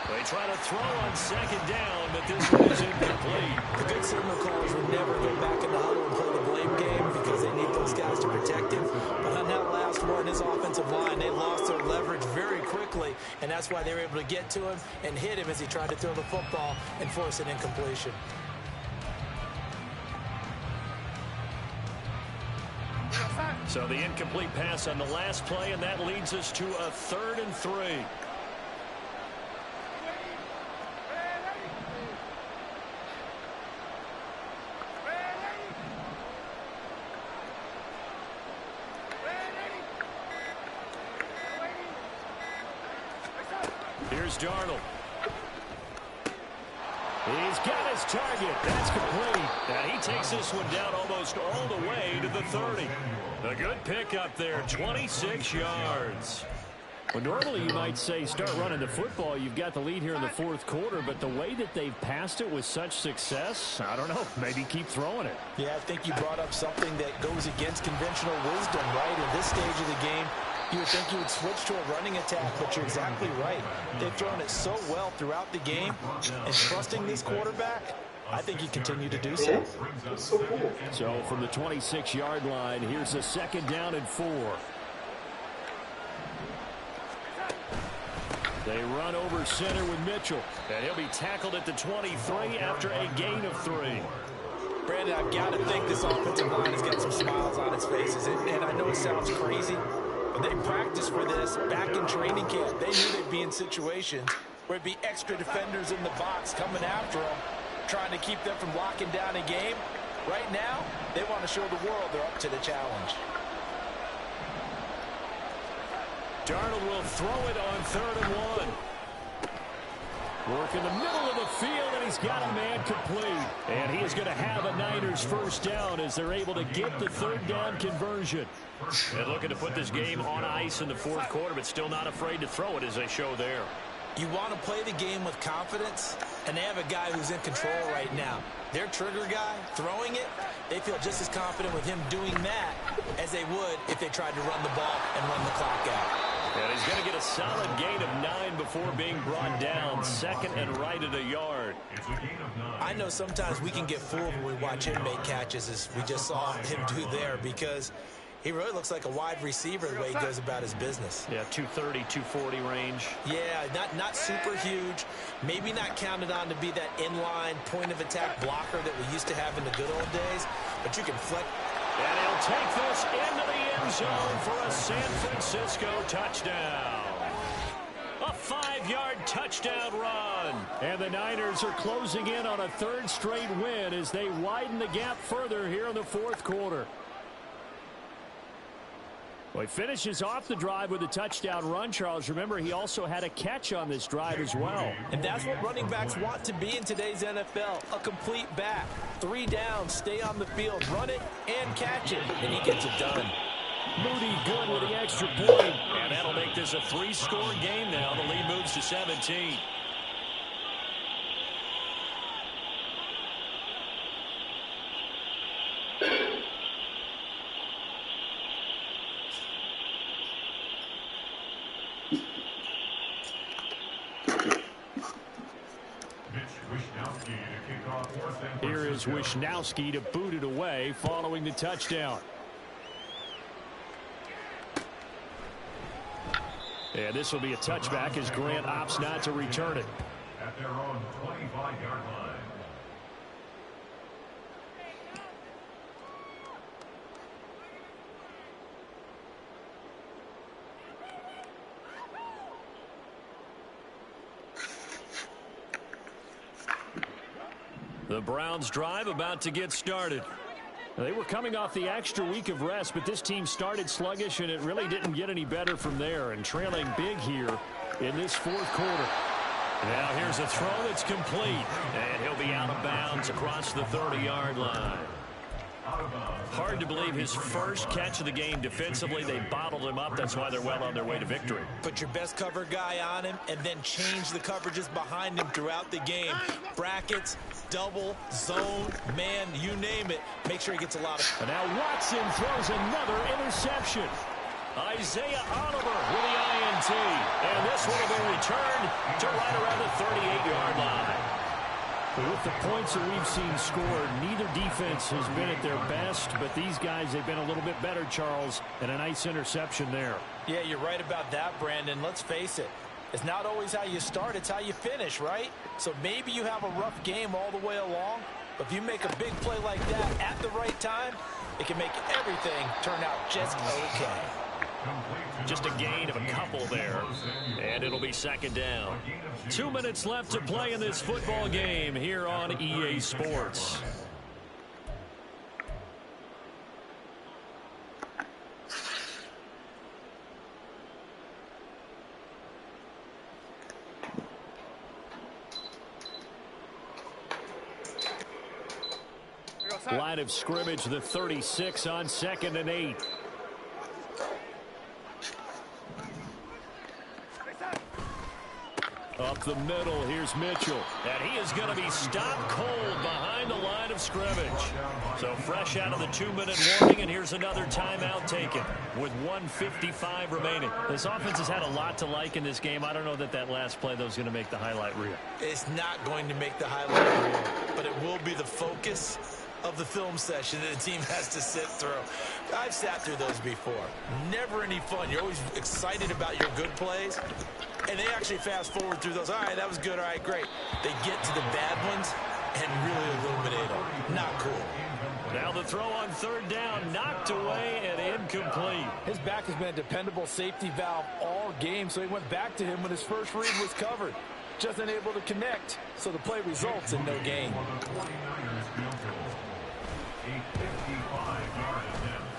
They try to throw on 2nd down, but this one is incomplete. The good signal callers would never go back in the huddle and play the blame game because they need those guys to protect him. But on that last one, his offensive line, they lost their leverage very quickly, and that's why they were able to get to him and hit him as he tried to throw the football and force an incompletion. So the incomplete pass on the last play, and that leads us to a 3rd and 3. Here's Darnold. He's got his target. That's complete. And he takes this one down almost all the way to the 30. A good pick up there, 26 yards. Well, normally you might say start running the football. You've got the lead here in the 4th quarter, but the way that they've passed it with such success, I don't know, maybe keep throwing it. Yeah, I think you brought up something that goes against conventional wisdom, right? In this stage of the game, you would think you would switch to a running attack, but you're exactly right. They've thrown it so well throughout the game, and trusting this quarterback, I think you continue to do so. That's so cool. So from the 26-yard line, here's a 2nd down and 4. They run over center with Mitchell, and he'll be tackled at the 23 after a gain of 3. Brandon, I've got to think this offensive line has got some smiles on its faces, and I know it sounds crazy, but they practiced for this back in training camp. They knew they'd be in situations where it'd be extra defenders in the box coming after them, trying to keep them from locking down a game. Right now, they want to show the world they're up to the challenge. Darnold will throw it on 3rd and 1. Work in the middle of the field, and he's got a man complete. And he is going to have a Niners 1st down as they're able to get the 3rd down conversion. And looking to put this game on ice in the 4th quarter, but still not afraid to throw it as they show there. You want to play the game with confidence, and they have a guy who's in control right now. Their trigger guy, throwing it, they feel just as confident with him doing that as they would if they tried to run the ball and run the clock out. And he's going to get a solid gain of 9 before being brought down. 2nd and right at a yard. I know sometimes we can get fooled when we watch him make catches, as we just saw him do there, because he really looks like a wide receiver the way he goes about his business. Yeah, 230, 240 range. Yeah, not super huge. Maybe not counted on to be that inline point-of-attack blocker that we used to have in the good old days, but you can flex. And he'll take this into the end zone for a San Francisco touchdown. A 5-yard touchdown run. And the Niners are closing in on a 3rd straight win as they widen the gap further here in the 4th quarter. Well, he finishes off the drive with a touchdown run, Charles. Remember, he also had a catch on this drive as well. And that's what running backs want to be in today's NFL, a complete back. 3 downs, stay on the field, run it, and catch it. And he gets it done. Moody good with the extra point. And that'll make this a 3-score game now. The lead moves to 17. Here is Wishnowski to boot it away following the touchdown. And this will be a touchback as Grant opts not to return it. At their own 25-yard line. The Browns drive about to get started. They were coming off the extra week of rest, but this team started sluggish, and it really didn't get any better from there, and trailing big here in this 4th quarter. Now here's a throw that's complete, and he'll be out of bounds across the 30-yard line. Hard to believe his first catch of the game defensively. They bottled him up. That's why they're well on their way to victory. Put your best cover guy on him and then change the coverages behind him throughout the game. Brackets, double, zone, man, you name it. Make sure he gets a lot of... And now Watson throws another interception. Isaiah Oliver with the INT. And this one will be returned to right around the 38-yard line. With the points that we've seen scored, neither defense has been at their best, but these guys, they've been a little bit better, Charles, and a nice interception there. Yeah, you're right about that, Brandon. Let's face it. It's not always how you start, it's how you finish, right? So maybe you have a rough game all the way along, but if you make a big play like that at the right time, it can make everything turn out just okay. Just a gain of a couple there, and it'll be second down. 2 minutes left to play in this football game here on EA Sports. Line of scrimmage, the 36 on 2nd and 8. Up the middle, here's Mitchell. And he is going to be stopped cold behind the line of scrimmage. So fresh out of the 2-minute warning, and here's another timeout taken with 1:55 remaining. This offense has had a lot to like in this game. I don't know that that last play, though, is going to make the highlight reel. It's not going to make the highlight reel, but it will be the focus of the film session that the team has to sit through. I've sat through those before. Never any fun. You're always excited about your good plays, and they actually fast forward through those. All right, that was good. All right, great. They get to the bad ones and really illuminate them. Not cool. Now the throw on 3rd down, knocked away and incomplete. His back has been a dependable safety valve all game, so he went back to him when his first read was covered. Just unable to connect, so the play results in no gain.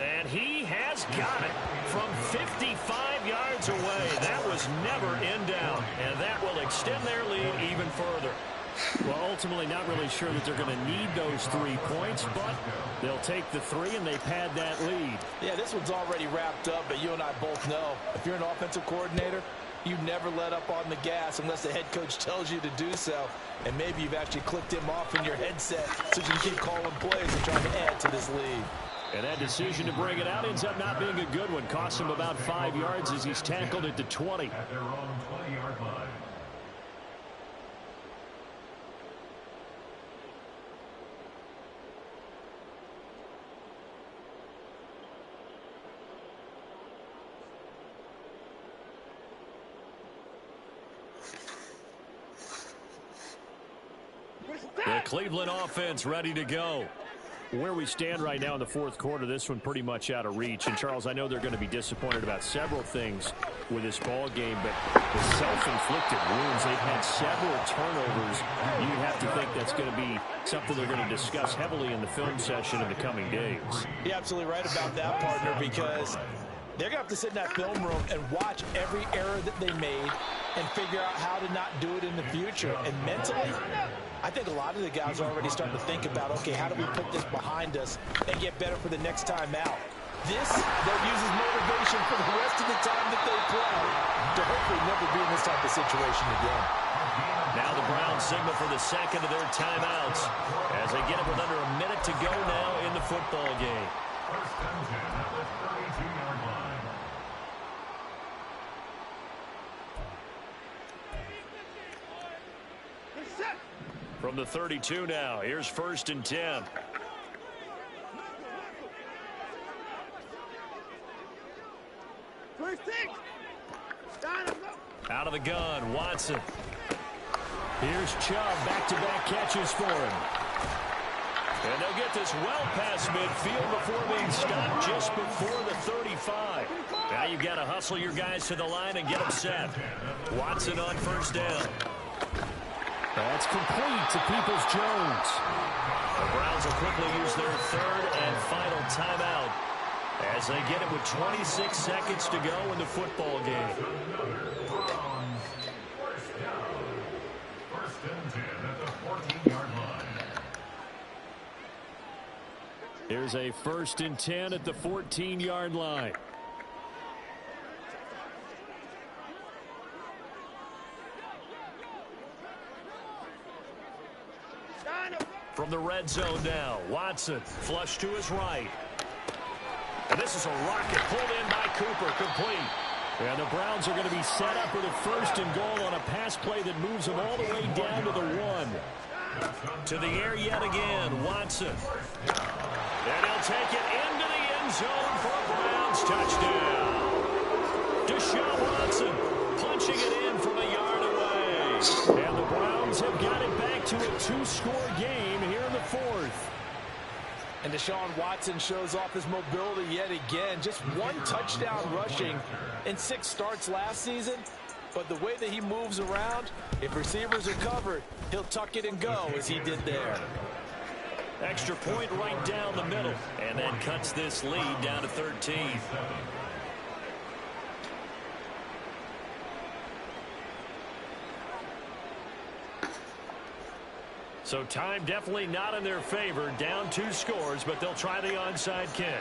And he has got it from 55 yards away. That was never in doubt, and that will extend their lead even further. Well, ultimately not really sure that they're going to need those 3 points, but they'll take the 3 and they pad that lead. Yeah, this one's already wrapped up, but you and I both know if you're an offensive coordinator, you never let up on the gas unless the head coach tells you to do so. And maybe you've actually clicked him off in your headset so you can keep calling plays and trying to add to this lead. And that decision to bring it out ends up not being a good one. Costs him about 5 yards as he's tackled at the 20. At their own 20-yard line. The Cleveland offense ready to go. Where we stand right now in the 4th quarter, this one pretty much out of reach. And, Charles, I know they're going to be disappointed about several things with this ball game, but the self-inflicted wounds, they've had several turnovers. You have to think that's going to be something they're going to discuss heavily in the film session in the coming days. You're absolutely right about that, partner, because they're going to have to sit in that film room and watch every error that they made and figure out how to not do it in the future. And mentally, I think a lot of the guys are already starting to think about, okay, how do we put this behind us and get better for the next time out? This, they'll use as motivation for the rest of the time that they play to hopefully never be in this type of situation again. Now the Browns signal for the second of their timeouts as they get it with under a minute to go now in the football game. 1st and 10 at the 32-yard line. From the 32 now, here's 1st and 10. Out of the gun, Watson. Here's Chubb, back-to-back catches for him. And they'll get this well past midfield before being stopped just before the 35. Now you've got to hustle your guys to the line and get them set. Watson on 1st down. That's complete to Peoples-Jones. The Browns will quickly use their 3rd and final timeout as they get it with 26 seconds to go in the football game. Browns, 1st down. 1st and 10 at the 14-yard line. Here's a 1st and 10 at the 14-yard line. From the red zone now, Watson flush to his right. And this is a rocket pulled in by Cooper, complete. And the Browns are going to be set up with a 1st and goal on a pass play that moves them all the way down to the 1. To the air yet again, Watson. And he'll take it into the end zone for a Browns touchdown. Deshaun Watson punching it in from a yard away. And the Browns have got it back to a 2-score game here in the 4th. And Deshaun Watson shows off his mobility yet again. Just one touchdown rushing in 6 starts last season. But the way that he moves around, if receivers are covered, he'll tuck it and go as he did there. Extra point right down the middle. And that cuts this lead down to 13. So time definitely not in their favor. Down 2 scores, but they'll try the onside kick.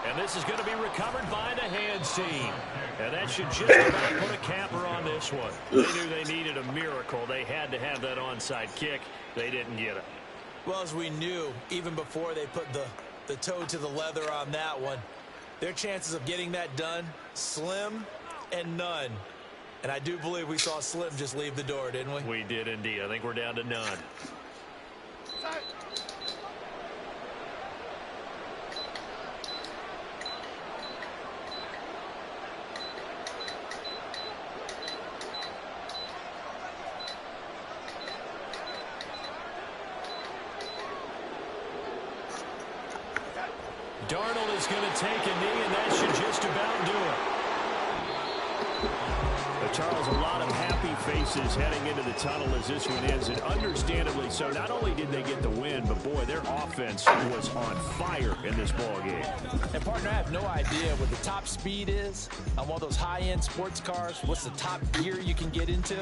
And this is going to be recovered by the hands team. And that should just about put a capper on this one. They knew they needed a miracle. They had to have that onside kick. They didn't get it. Well, as we knew, even before they put the toe to the leather on that one, their chances of getting that done, slim and none. And I do believe we saw Slim just leave the door, didn't we? We did indeed. I think we're down to none. Darnold is going to take a knee, and that should just about do it. But Charles, a lot of happy faces heading into the tunnel as this one ends, and understandably so. Not only did they get the win, but boy, their offense was on fire in this ball game. And partner, I have no idea what the top speed is on one of those high-end sports cars. What's the top gear you can get into?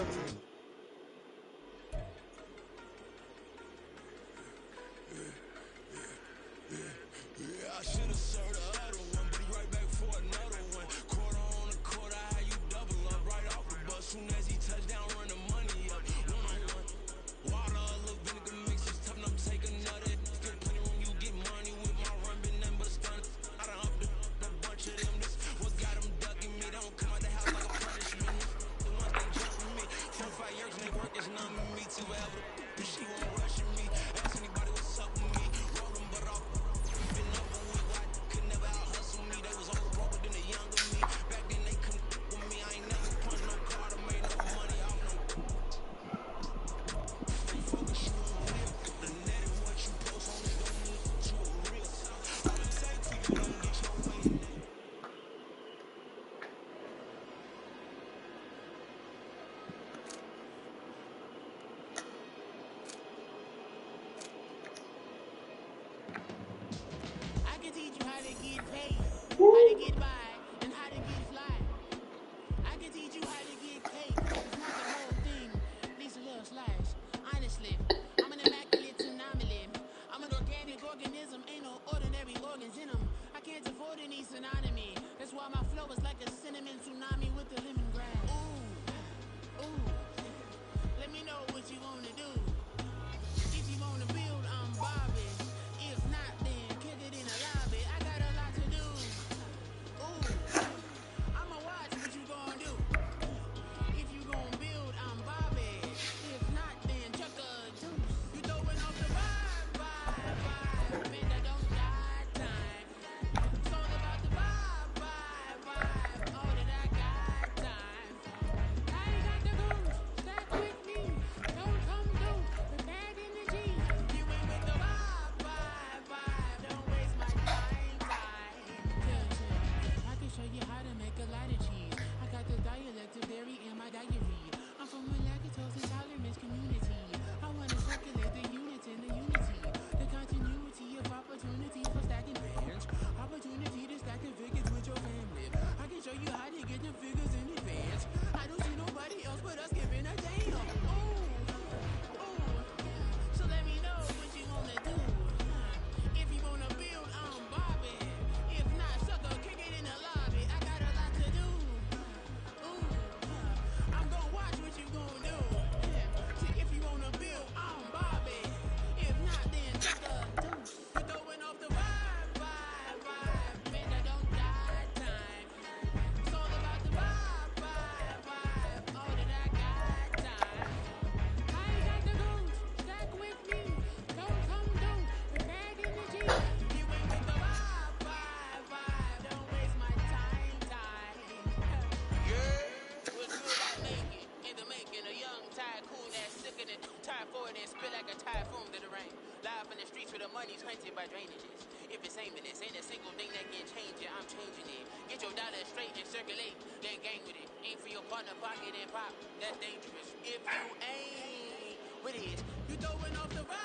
then spill like a typhoon to the rain. Live in the streets where the money's hunted by drainages. If it's aimless, ain't a single thing that can change it, I'm changing it. Get your dollar straight and circulate, then gang with it. Aim for your partner, pocket and pop, that's dangerous. If you ain't with it, you throwing off the ride.